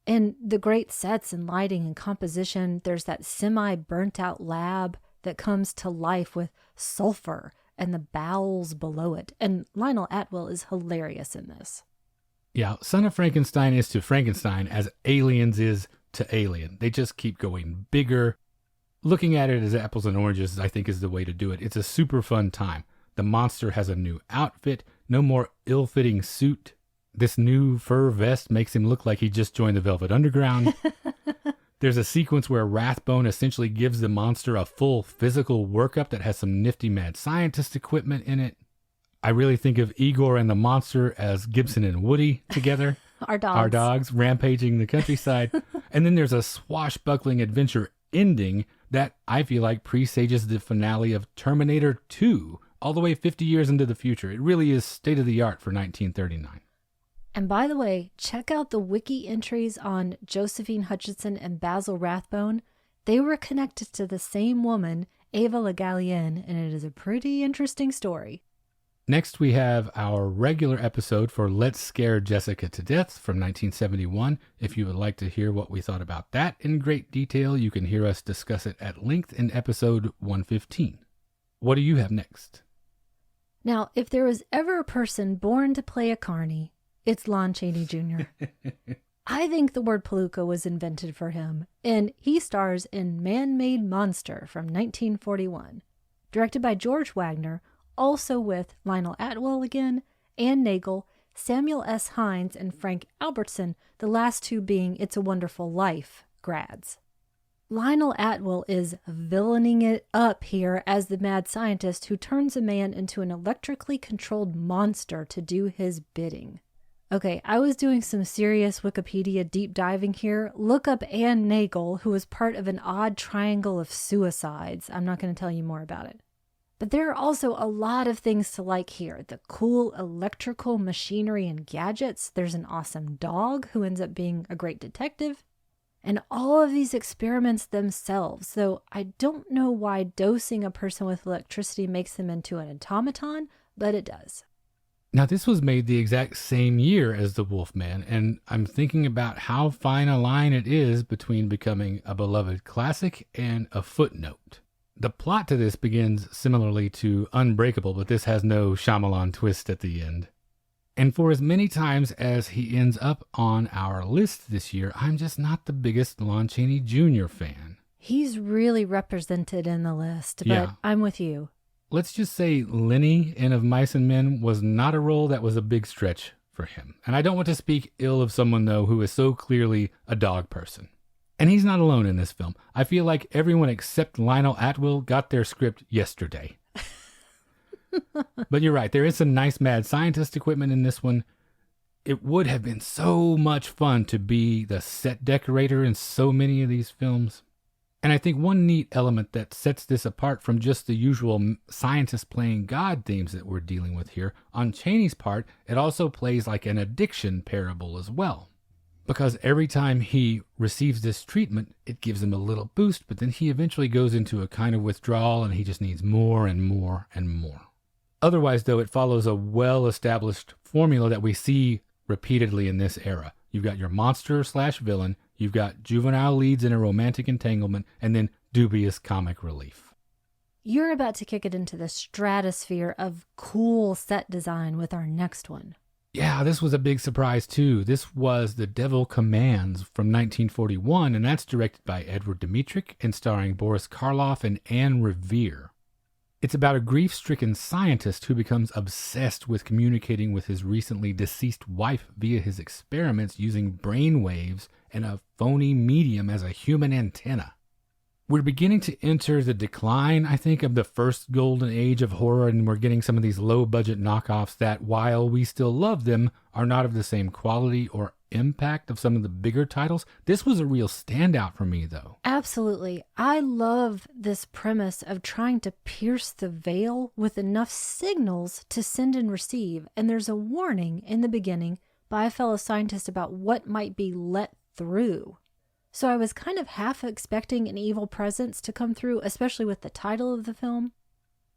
And the great sets and lighting and composition. There's that semi-burnt out lab that comes to life with sulfur and the bowels below it. And Lionel Atwill is hilarious in this. Yeah, Son of Frankenstein is to Frankenstein as Aliens is to Alien. They just keep going bigger. Looking at it as apples and oranges, I think, is the way to do it. It's a super fun time. The monster has a new outfit, no more ill-fitting suit. This new fur vest makes him look like he just joined the Velvet Underground. There's a sequence where Rathbone essentially gives the monster a full physical workup that has some nifty mad scientist equipment in it. I really think of Igor and the monster as Gibson and Woody together. Our dogs rampaging the countryside. And then there's a swashbuckling adventure ending that I feel like presages the finale of Terminator 2, all the way 50 years into the future. It really is state of the art for 1939. And by the way, check out the wiki entries on Josephine Hutchinson and Basil Rathbone. They were connected to the same woman, Ava Le Gallienne, and it is a pretty interesting story. Next, we have our regular episode for Let's Scare Jessica to Death from 1971. If you would like to hear what we thought about that in great detail, you can hear us discuss it at length in episode 115. What do you have next? Now, if there was ever a person born to play a carny, it's Lon Chaney Jr. I think the word palooka was invented for him, and he stars in Man-Made Monster from 1941, directed by George Wagner, also with Lionel Atwill again, Ann Nagel, Samuel S. Hines, and Frank Albertson, the last two being It's a Wonderful Life grads. Lionel Atwill is villaining it up here as the mad scientist who turns a man into an electrically controlled monster to do his bidding. Okay, I was doing some serious Wikipedia deep diving here. Look up Ann Nagel, who was part of an odd triangle of suicides. I'm not going to tell you more about it. But there are also a lot of things to like here. The cool electrical machinery and gadgets. There's an awesome dog who ends up being a great detective. And all of these experiments themselves. So I don't know why dosing a person with electricity makes them into an automaton, but it does. Now, this was made the exact same year as The Wolfman, and I'm thinking about how fine a line it is between becoming a beloved classic and a footnote. The plot to this begins similarly to Unbreakable, but this has no Shyamalan twist at the end. And for as many times as he ends up on our list this year, I'm just not the biggest Lon Chaney Jr. fan. He's really represented in the list, but Yeah. I'm with you. Let's just say Lenny in Of Mice and Men was not a role that was a big stretch for him. And I don't want to speak ill of someone, though, who is so clearly a dog person. And he's not alone in this film. I feel like everyone except Lionel Atwill got their script yesterday. But you're right, there is some nice mad scientist equipment in this one. It would have been so much fun to be the set decorator in so many of these films. And I think one neat element that sets this apart from just the usual scientist playing God themes that we're dealing with here, on Chaney's part, it also plays like an addiction parable as well. Because every time he receives this treatment, it gives him a little boost, but then he eventually goes into a kind of withdrawal and he just needs more and more and more. Otherwise, though, it follows a well-established formula that we see repeatedly in this era. You've got your monster/villain, you've got juvenile leads in a romantic entanglement, and then dubious comic relief. You're about to kick it into the stratosphere of cool set design with our next one. Yeah, this was a big surprise, too. This was The Devil Commands from 1941, and that's directed by Edward Dmytryk and starring Boris Karloff and Anne Revere. It's about a grief-stricken scientist who becomes obsessed with communicating with his recently deceased wife via his experiments using brain waves and a phony medium as a human antenna. We're beginning to enter the decline, I think, of the first golden age of horror, and we're getting some of these low-budget knockoffs that, while we still love them, are not of the same quality or impact of some of the bigger titles. This was a real standout for me, though. Absolutely. I love this premise of trying to pierce the veil with enough signals to send and receive, and there's a warning in the beginning by a fellow scientist about what might be let through. So I was kind of half expecting an evil presence to come through, especially with the title of the film.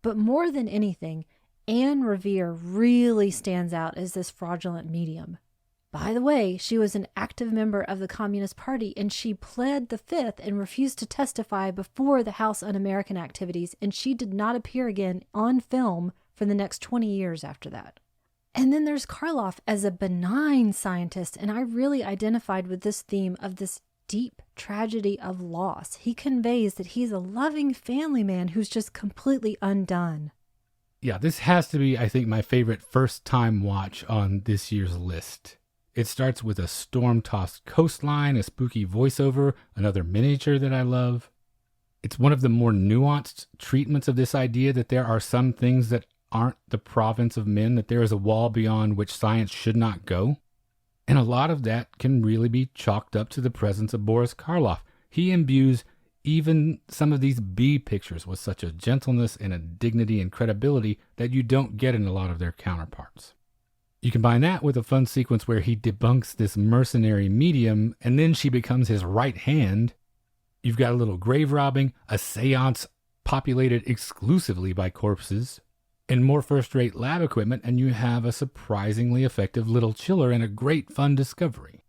But more than anything, Anne Revere really stands out as this fraudulent medium. By the way, she was an active member of the Communist Party, and she pled the Fifth and refused to testify before the House Un-American activities, and she did not appear again on film for the next 20 years after that. And then there's Karloff as a benign scientist, and I really identified with this theme of this deep tragedy of loss. He conveys that he's a loving family man who's just completely undone. Yeah, this has to be, I think, my favorite first-time watch on this year's list. It starts with a storm-tossed coastline, a spooky voiceover, another miniature that I love. It's one of the more nuanced treatments of this idea that there are some things that aren't the province of men, that there is a wall beyond which science should not go. And a lot of that can really be chalked up to the presence of Boris Karloff. He imbues even some of these B pictures with such a gentleness and a dignity and credibility that you don't get in a lot of their counterparts. You combine that with a fun sequence where he debunks this mercenary medium, and then she becomes his right hand. You've got a little grave robbing, a seance populated exclusively by corpses, and more first-rate lab equipment, and you have a surprisingly effective little chiller and a great fun discovery.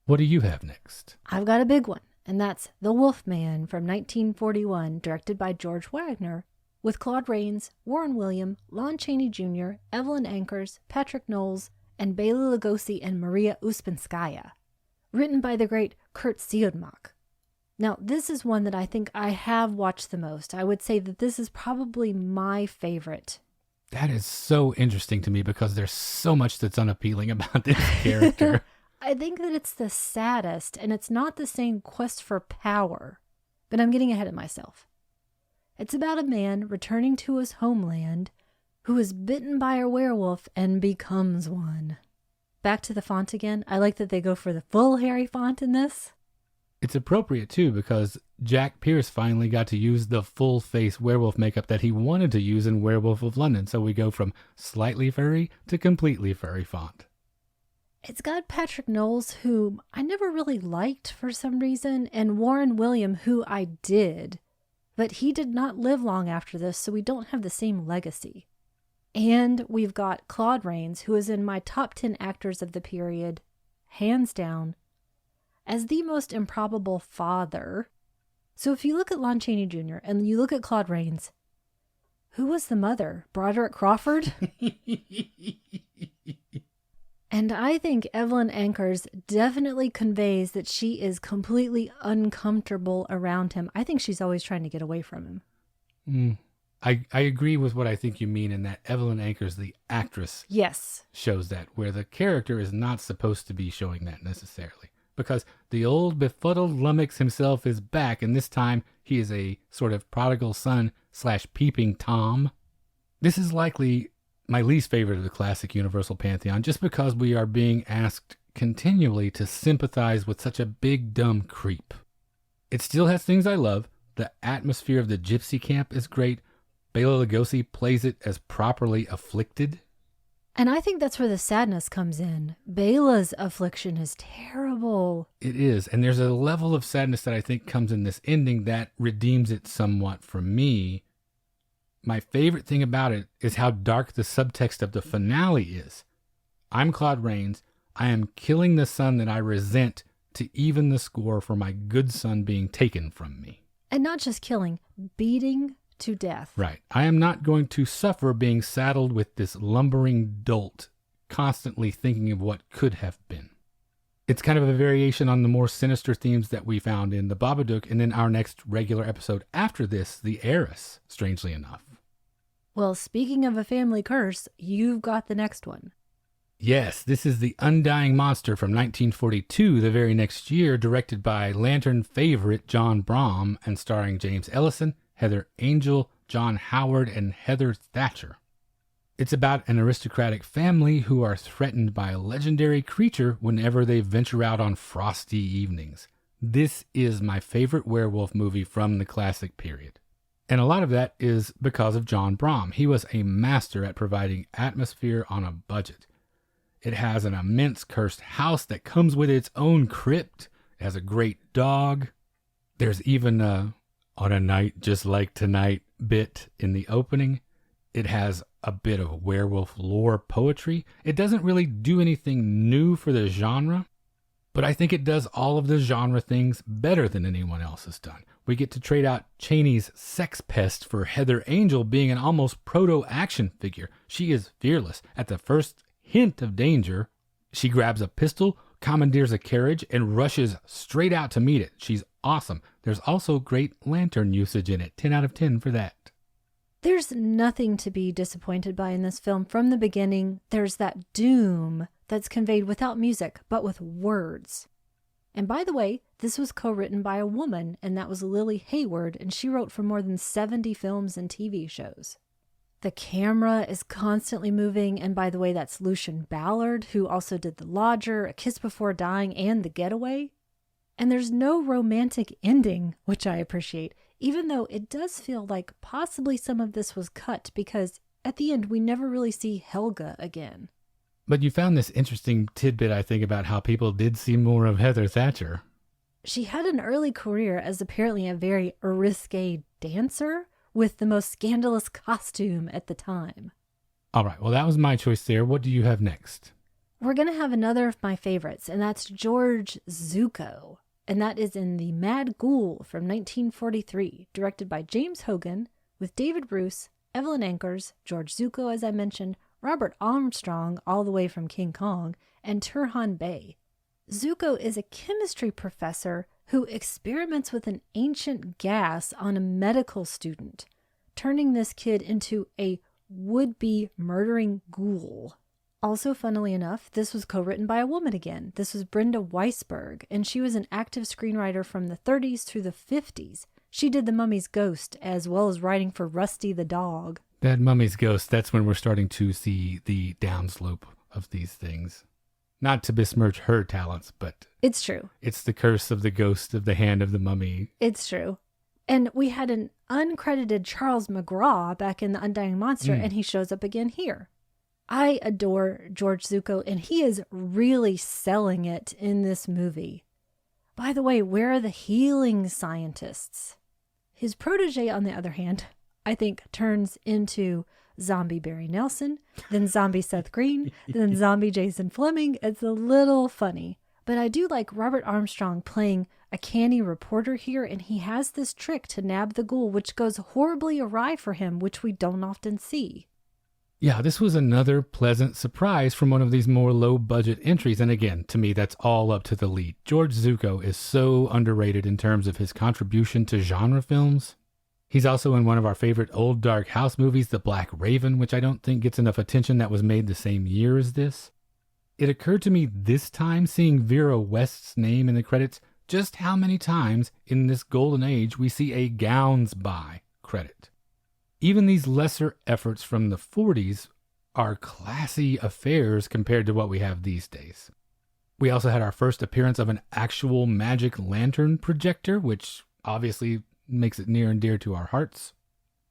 What do you have next? I've got a big one, and that's The Wolfman from 1941, directed by George Wagner, with Claude Rains, Warren William, Lon Chaney Jr., Evelyn Ankers, Patrick Knowles, and Bela Lugosi and Maria Uspenskaya. Written by the great Kurt Siodmak. Now, this is one that I think I have watched the most. I would say that this is probably my favorite. That is so interesting to me because there's so much that's unappealing about this character. I think that it's the saddest, and it's not the same quest for power. But I'm getting ahead of myself. It's about a man returning to his homeland who is bitten by a werewolf and becomes one. Back to the font again. I like that they go for the full Harry font in this. It's appropriate, too, because Jack Pierce finally got to use the full-face werewolf makeup that he wanted to use in Werewolf of London, so we go from slightly furry to completely furry font. It's got Patrick Knowles, who I never really liked for some reason, and Warren William, who I did, but he did not live long after this, so we don't have the same legacy. And we've got Claude Rains, who is in my top 10 actors of the period, hands down, as the most improbable father. So if you look at Lon Chaney Jr. and you look at Claude Rains, who was the mother? Broderick Crawford? And I think Evelyn Ankers definitely conveys that she is completely uncomfortable around him. I think she's always trying to get away from him. I agree with what I think you mean in that Evelyn Ankers, the actress, Yes, shows that, where the character is not supposed to be showing that necessarily. Because the old befuddled lummox himself is back, and this time he is a sort of prodigal son / peeping Tom. This is likely my least favorite of the classic Universal Pantheon, just because we are being asked continually to sympathize with such a big, dumb creep. It still has things I love. The atmosphere of the gypsy camp is great. Bela Lugosi plays it as properly afflicted. and I think that's where the sadness comes in. Bela's affliction is terrible. It is, and there's a level of sadness that I think comes in this ending that redeems it somewhat for me. My favorite thing about it is how dark the subtext of the finale is. I'm Claude Rains. I am killing the son that I resent to even the score for my good son being taken from me. And not just killing, beating to death. Right. I am not going to suffer being saddled with this lumbering dolt, constantly thinking of what could have been. It's kind of a variation on the more sinister themes that we found in The Babadook, and then our next regular episode after this, The Heiress, strangely enough. Well, speaking of a family curse, you've got the next one. Yes, this is The Undying Monster from 1942, the very next year, directed by Lantern favorite John Brahm and starring James Ellison, Heather Angel, John Howard, and Heather Thatcher. It's about an aristocratic family who are threatened by a legendary creature whenever they venture out on frosty evenings. This is my favorite werewolf movie from the classic period. And a lot of that is because of John Brahm. He was a master at providing atmosphere on a budget. It has an immense cursed house that comes with its own crypt. It has a great dog. There's even a "on a night just like tonight" bit in the opening. It has a bit of werewolf lore poetry. It doesn't really do anything new for the genre, but I think it does all of the genre things better than anyone else has done. We get to trade out Chaney's sex pest for Heather Angel being an almost proto-action figure. She is fearless. At the first hint of danger, she grabs a pistol, commandeers a carriage, and rushes straight out to meet it. She's awesome. There's also great lantern usage in it. 10 out of 10 for that. There's nothing to be disappointed by in this film. From the beginning, there's that doom that's conveyed without music, but with words. And by the way, this was co-written by a woman, and that was Lily Hayward, and she wrote for more than 70 films and TV shows. The camera is constantly moving, and by the way, that's Lucian Ballard, who also did The Lodger, A Kiss Before Dying, and The Getaway. And there's no romantic ending, which I appreciate, even though it does feel like possibly some of this was cut, because at the end we never really see Helga again. But you found this interesting tidbit, I think, about how people did see more of Heather Thatcher. She had an early career as apparently a very risque dancer, with the most scandalous costume at the time. All right, well, that was my choice there. What do you have next? We're going to have another of my favorites, and that's George Zuko. And that is in The Mad Ghoul from 1943, directed by James Hogan, with David Bruce, Evelyn Ankers, George Zuko, as I mentioned, Robert Armstrong, all the way from King Kong, and Turhan Bey. Zuko is a chemistry professor who experiments with an ancient gas on a medical student, turning this kid into a would-be murdering ghoul. Also, funnily enough, this was co-written by a woman again. This was Brenda Weisberg, and she was an active screenwriter from the 30s through the 50s. She did The Mummy's Ghost, as well as writing for Rusty the Dog. That Mummy's Ghost, that's when we're starting to see the downslope of these things. Not to besmirch her talents, but... It's true. It's the curse of the ghost of the hand of the mummy. It's true. And we had an uncredited Charles McGraw back in The Undying Monster, and he shows up again here. I adore George Zuko, and he is really selling it in this movie. By the way, where are the healing scientists? His protege, on the other hand, I think turns into zombie Barry Nelson, then zombie Seth Green, then zombie Jason Fleming. It's a little funny. But I do like Robert Armstrong playing a canny reporter here, and he has this trick to nab the ghoul, which goes horribly awry for him, which we don't often see. Yeah, this was another pleasant surprise from one of these more low-budget entries. And again, to me, that's all up to the lead. George Zuko is so underrated in terms of his contribution to genre films. He's also in one of our favorite old dark house movies, The Black Raven, which I don't think gets enough attention, that was made the same year as this. It occurred to me this time, seeing Vera West's name in the credits, just how many times in this golden age we see a Gowns by credit. Even these lesser efforts from the 40s are classy affairs compared to what we have these days. We also had our first appearance of an actual magic lantern projector, which obviously makes it near and dear to our hearts.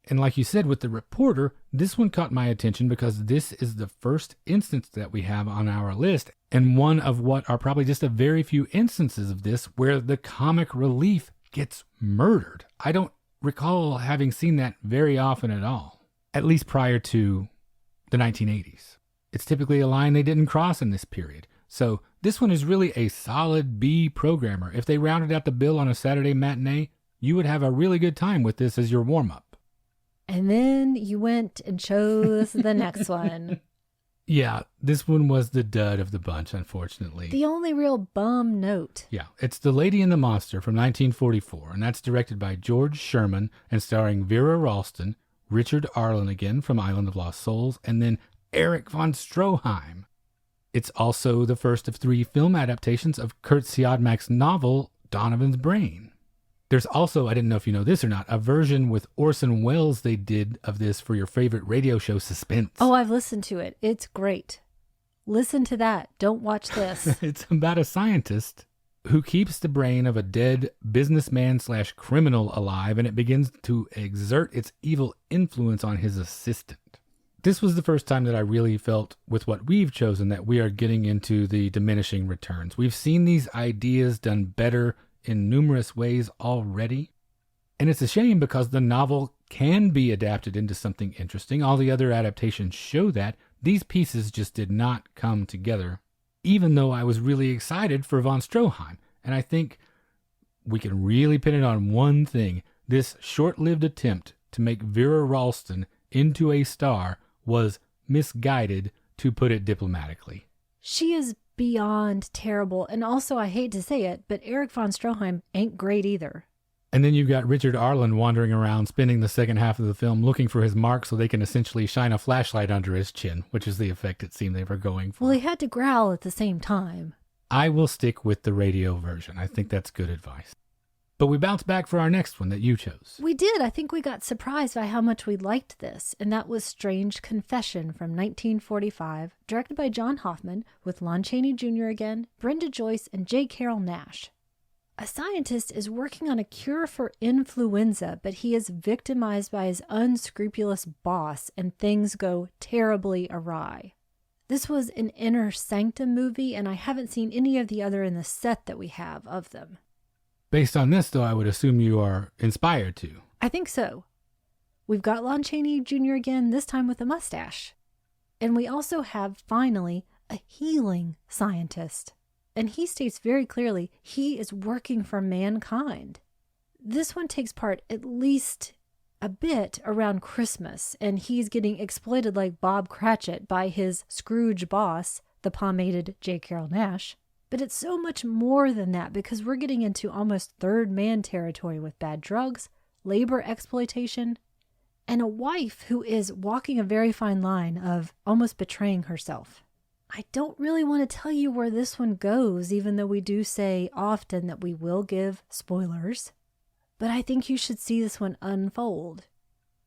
And like you said with the reporter, this one caught my attention because this is the first instance that we have on our list, and one of what are probably just a very few instances of this where the comic relief gets murdered. I don't recall having seen that very often at all, at least prior to the 1980s. It's typically a line they didn't cross in this period. So this one is really a solid B programmer. If they rounded out the bill on a Saturday matinee, you would have a really good time with this as your warm-up. And then you went and chose the next one. Yeah, this one was the dud of the bunch, unfortunately. The only real bum note. Yeah, it's The Lady and the Monster from 1944, and that's directed by George Sherman and starring Vera Ralston, Richard Arlen again from Island of Lost Souls, and then Erich von Stroheim. It's also the first of 3 film adaptations of Kurt Siodmak's novel, Donovan's Brain. There's also, I didn't know if you know this or not, a version with Orson Welles they did of this for your favorite radio show, Suspense. Oh, I've listened to it. It's great. Listen to that. Don't watch this. It's about a scientist who keeps the brain of a dead businessman/criminal alive, and it begins to exert its evil influence on his assistant. This was the first time that I really felt with what we've chosen that we are getting into the diminishing returns. We've seen these ideas done better in numerous ways already, and it's a shame because the novel can be adapted into something interesting. All the other adaptations show that. These pieces just did not come together, even though I was really excited for von Stroheim. And I think we can really pin it on one thing. This short-lived attempt to make Vera Ralston into a star was misguided, to put it diplomatically. She is beyond terrible. And also, I hate to say it, but Erich von Stroheim ain't great either. And then you've got Richard Arlen wandering around, spending the second half of the film looking for his mark so they can essentially shine a flashlight under his chin, which is the effect it seemed they were going for. Well, he had to growl at the same time. I will stick with the radio version. I think that's good advice. But we bounce back for our next one that you chose. We did. I think we got surprised by how much we liked this, and that was Strange Confession from 1945, directed by John Hoffman, with Lon Chaney Jr. again, Brenda Joyce, and J. Carrol Naish. A scientist is working on a cure for influenza, but he is victimized by his unscrupulous boss, and things go terribly awry. This was an Inner Sanctum movie, and I haven't seen any of the other in the set that we have of them. Based on this, though, I would assume you are inspired to. I think so. We've got Lon Chaney Jr. again, this time with a mustache. And we also have, finally, a healing scientist. And he states very clearly he is working for mankind. This one takes part at least a bit around Christmas, and he's getting exploited like Bob Cratchit by his Scrooge boss, the pomaded J. Carrol Naish. But it's so much more than that, because we're getting into almost third man territory with bad drugs, labor exploitation, and a wife who is walking a very fine line of almost betraying herself. I don't really want to tell you where this one goes, even though we do say often that we will give spoilers. But I think you should see this one unfold.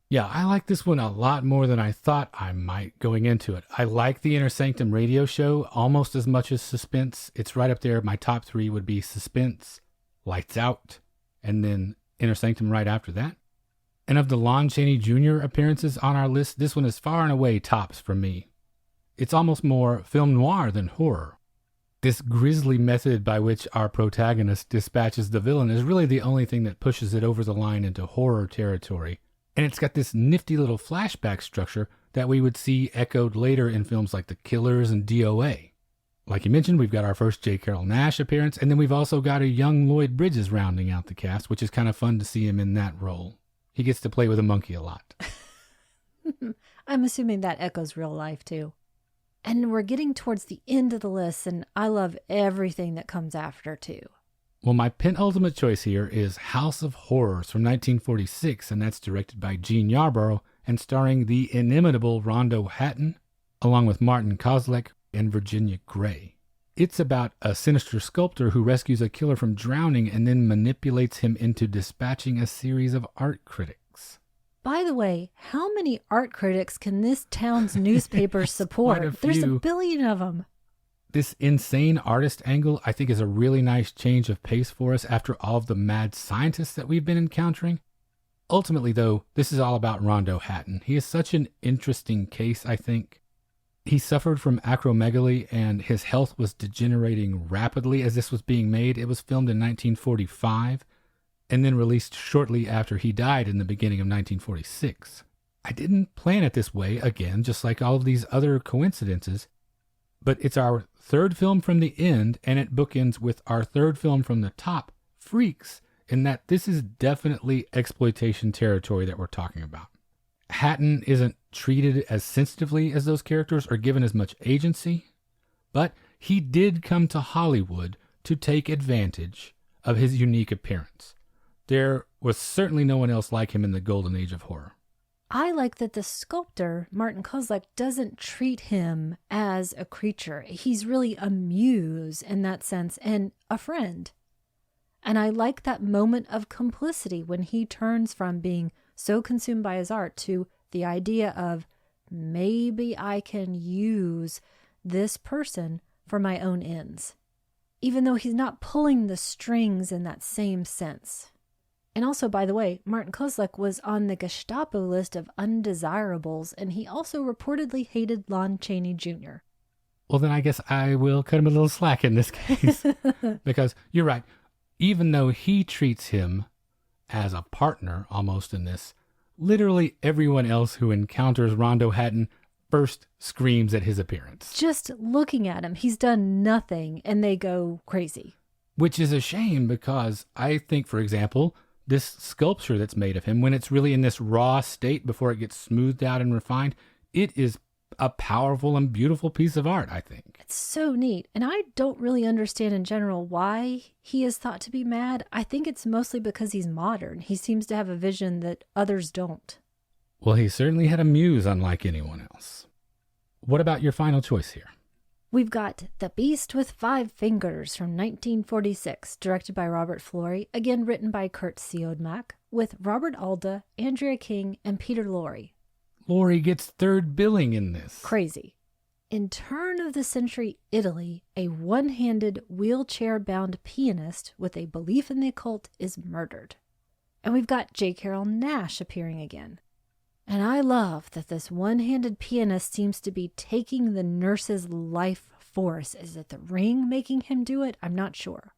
Yeah, I like this one a lot more than I thought I might going into it. I like the Inner Sanctum radio show almost as much as Suspense. It's right up there. My top 3 would be Suspense, Lights Out, and then Inner Sanctum right after that. And of the Lon Chaney Jr. appearances on our list, this one is far and away tops for me. It's almost more film noir than horror. This grisly method by which our protagonist dispatches the villain is really the only thing that pushes it over the line into horror territory. And it's got this nifty little flashback structure that we would see echoed later in films like The Killers and DOA. Like you mentioned, we've got our first J. Carrol Naish appearance, and then we've also got a young Lloyd Bridges rounding out the cast, which is kind of fun to see him in that role. He gets to play with a monkey a lot. I'm assuming that echoes real life, too. And we're getting towards the end of the list, and I love everything that comes after, too. Well, my penultimate choice here is House of Horrors from 1946, and that's directed by Gene Yarborough and starring the inimitable Rondo Hatton, along with Martin Kozlek and Virginia Gray. It's about a sinister sculptor who rescues a killer from drowning and then manipulates him into dispatching a series of art critics. By the way, how many art critics can this town's newspaper support? There's a billion of them. This insane artist angle, I think, is a really nice change of pace for us after all of the mad scientists that we've been encountering. Ultimately, though, this is all about Rondo Hatton. He is such an interesting case, I think. He suffered from acromegaly, and his health was degenerating rapidly as this was being made. It was filmed in 1945, and then released shortly after he died in the beginning of 1946. I didn't plan it this way, again, just like all of these other coincidences. But it's our third film from the end, and it bookends with our third film from the top, Freaks, in that this is definitely exploitation territory that we're talking about. Hatton isn't treated as sensitively as those characters or given as much agency, but he did come to Hollywood to take advantage of his unique appearance. There was certainly no one else like him in the golden age of horror. I like that the sculptor, Martin Kozlak, doesn't treat him as a creature. He's really a muse in that sense and a friend. And I like that moment of complicity when he turns from being so consumed by his art to the idea of maybe I can use this person for my own ends, even though he's not pulling the strings in that same sense. And also, by the way, Martin Kozlak was on the Gestapo list of undesirables, and he also reportedly hated Lon Chaney Jr. Well, then I guess I will cut him a little slack in this case. Because you're right. Even though he treats him as a partner almost in this, literally everyone else who encounters Rondo Hatton first screams at his appearance. Just looking at him, he's done nothing, and they go crazy. Which is a shame because I think, for example, this sculpture that's made of him, when it's really in this raw state before it gets smoothed out and refined, it is a powerful and beautiful piece of art, I think. It's so neat. And I don't really understand in general why he is thought to be mad. I think it's mostly because he's modern. He seems to have a vision that others don't. Well, he certainly had a muse unlike anyone else. What about your final choice here? We've got The Beast with Five Fingers from 1946, directed by Robert Florey, again written by Kurt Siodmak, with Robert Alda, Andrea King, and Peter Lorre. Lorre gets third billing in this. Crazy. In turn-of-the-century Italy, a one-handed, wheelchair-bound pianist with a belief in the occult is murdered. And we've got J. Carrol Naish appearing again. And I love that this one-handed pianist seems to be taking the nurse's life force. Is it the ring making him do it? I'm not sure.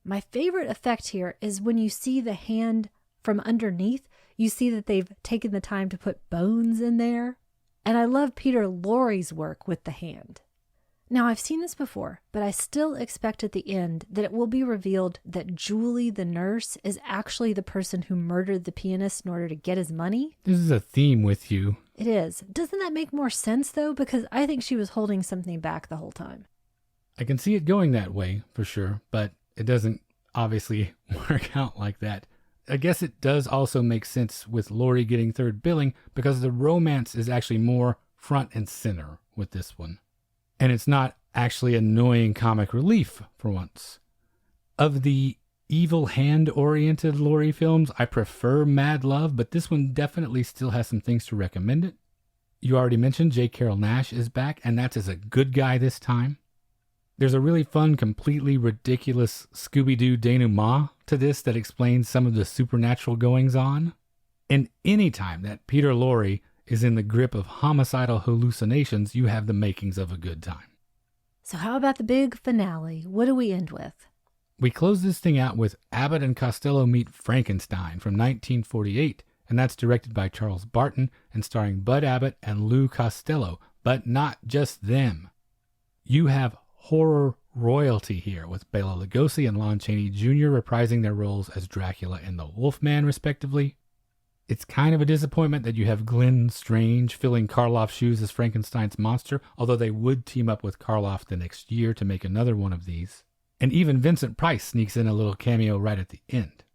My favorite effect here is when you see the hand from underneath, you see that they've taken the time to put bones in there. And I love Peter Lorre's work with the hand. Now, I've seen this before, but I still expect at the end that it will be revealed that Julie, the nurse, is actually the person who murdered the pianist in order to get his money. This is a theme with you. It is. Doesn't that make more sense, though? Because I think she was holding something back the whole time. I can see it going that way, for sure, but it doesn't obviously work out like that. I guess it does also make sense with Lorre getting third billing because the romance is actually more front and center with this one. And it's not actually annoying comic relief for once. Of the evil hand-oriented Lorre films, I prefer Mad Love, but this one definitely still has some things to recommend it. You already mentioned J. Carrol Naish is back, and that's as a good guy this time. There's a really fun, completely ridiculous Scooby-Doo denouement to this that explains some of the supernatural goings-on. And anytime that Peter Lorre is in the grip of homicidal hallucinations, you have the makings of a good time. So how about the big finale? What do we end with? We close this thing out with Abbott and Costello Meet Frankenstein from 1948, and that's directed by Charles Barton and starring Bud Abbott and Lou Costello, but not just them. You have horror royalty here with Bela Lugosi and Lon Chaney Jr. reprising their roles as Dracula and the Wolfman, respectively. It's kind of a disappointment that you have Glenn Strange filling Karloff's shoes as Frankenstein's monster, although they would team up with Karloff the next year to make another one of these. And even Vincent Price sneaks in a little cameo right at the end.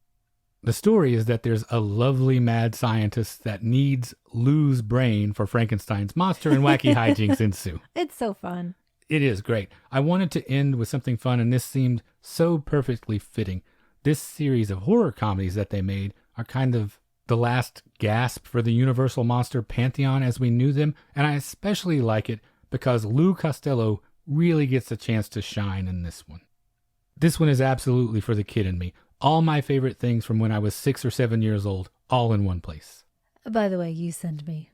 The story is that there's a lovely mad scientist that needs Lou's brain for Frankenstein's monster, and wacky hijinks ensue. It's so fun. It is great. I wanted to end with something fun, and this seemed so perfectly fitting. This series of horror comedies that they made are kind of the last gasp for the Universal Monster pantheon as we knew them, and I especially like it because Lou Costello really gets a chance to shine in this one. This one is absolutely for the kid in me. All my favorite things from when I was 6 or 7 years old, all in one place. By the way, you send me.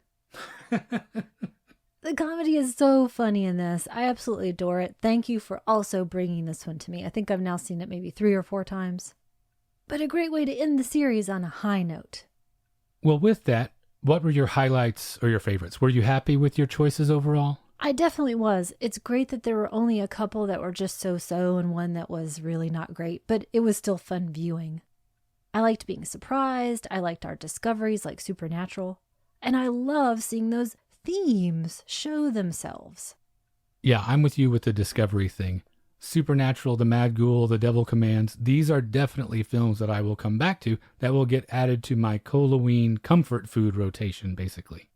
The comedy is so funny in this. I absolutely adore it. Thank you for also bringing this one to me. I think I've now seen it maybe 3 or 4 times. But a great way to end the series on a high note. Well, with that, what were your highlights or your favorites? Were you happy with your choices overall? I definitely was. It's great that there were only a couple that were just so-so and one that was really not great, but it was still fun viewing. I liked being surprised. I liked our discoveries like Supernatural. And I love seeing those themes show themselves. Yeah, I'm with you with the discovery thing. Supernatural, The Mad Ghoul, The Devil Commands, these are definitely films that I will come back to that will get added to my Cole-o-ween comfort food rotation, basically.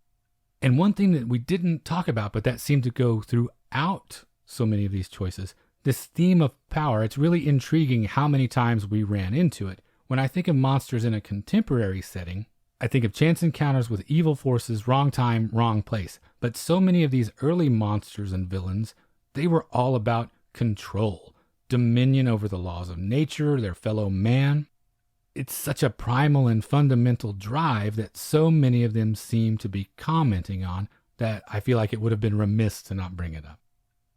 And one thing that we didn't talk about, but that seemed to go throughout so many of these choices, this theme of power, it's really intriguing how many times we ran into it. When I think of monsters in a contemporary setting, I think of chance encounters with evil forces, wrong time, wrong place. But so many of these early monsters and villains, they were all about control, dominion over the laws of nature, their fellow man. It's such a primal and fundamental drive that so many of them seem to be commenting on that I feel like it would have been remiss to not bring it up.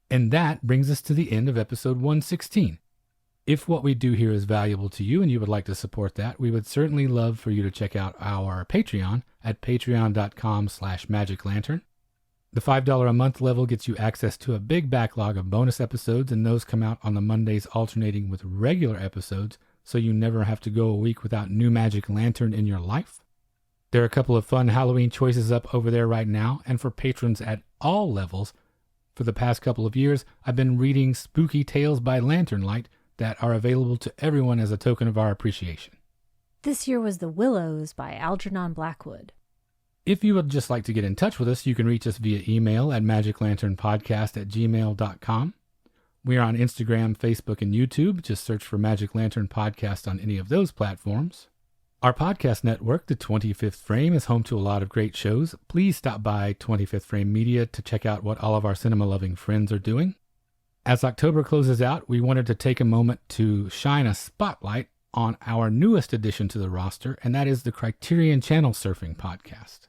And that brings us to the end of episode 116. If what we do here is valuable to you and you would like to support that, we would certainly love for you to check out our Patreon at patreon.com/magiclantern. The $5 a month level gets you access to a big backlog of bonus episodes, and those come out on the Mondays alternating with regular episodes, so you never have to go a week without new Magic Lantern in your life. There are a couple of fun Halloween choices up over there right now, and for patrons at all levels, for the past couple of years, I've been reading spooky tales by Lantern Light that are available to everyone as a token of our appreciation. This year was The Willows by Algernon Blackwood. If you would just like to get in touch with us, you can reach us via email at magiclanternpodcast@gmail.com. We are on Instagram, Facebook, and YouTube. Just search for Magic Lantern Podcast on any of those platforms. Our podcast network, The 25th Frame, is home to a lot of great shows. Please stop by 25th Frame Media to check out what all of our cinema-loving friends are doing. As October closes out, we wanted to take a moment to shine a spotlight on our newest addition to the roster, and that is the Criterion Channel Surfing Podcast.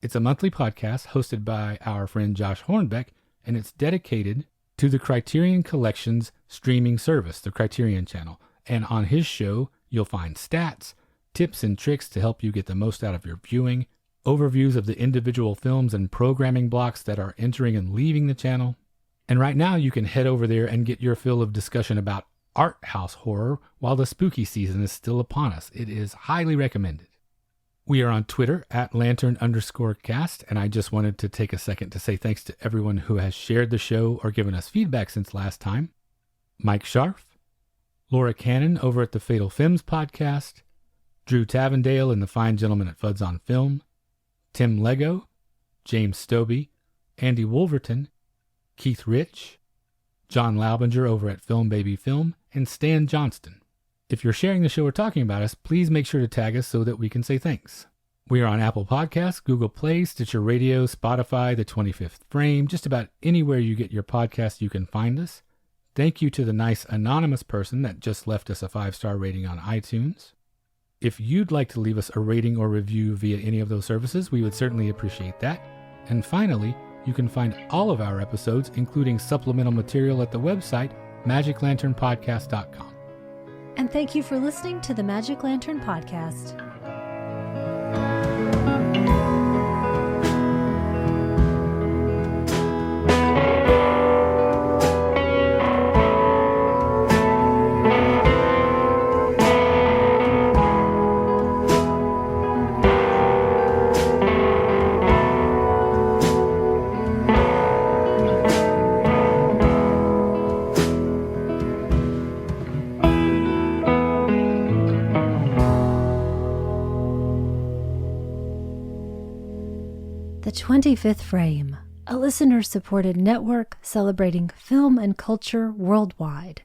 It's a monthly podcast hosted by our friend Josh Hornbeck, and it's dedicated to the Criterion Collection's streaming service, the Criterion Channel. And on his show, you'll find stats, tips and tricks to help you get the most out of your viewing, overviews of the individual films and programming blocks that are entering and leaving the channel. And right now, you can head over there and get your fill of discussion about art house horror while the spooky season is still upon us. It is highly recommended. We are on Twitter at Lantern_cast, and I just wanted to take a second to say thanks to everyone who has shared the show or given us feedback since last time. Mike Scharf, Laura Cannon over at the Fatal Films podcast, Drew Tavendale and the Fine Gentleman at Fuds on Film, Tim Lego, James Stobie, Andy Wolverton, Keith Rich, John Laubinger over at Film Baby Film, and Stan Johnston. If you're sharing the show or talking about us, please make sure to tag us so that we can say thanks. We are on Apple Podcasts, Google Play, Stitcher Radio, Spotify, The 25th Frame, just about anywhere you get your podcast you can find us. Thank you to the nice anonymous person that just left us a 5-star rating on iTunes. If you'd like to leave us a rating or review via any of those services, we would certainly appreciate that. And finally, you can find all of our episodes, including supplemental material, at the website magiclanternpodcast.com. And thank you for listening to the Magic Lantern Podcast. The 25th Frame, a listener-supported network celebrating film and culture worldwide.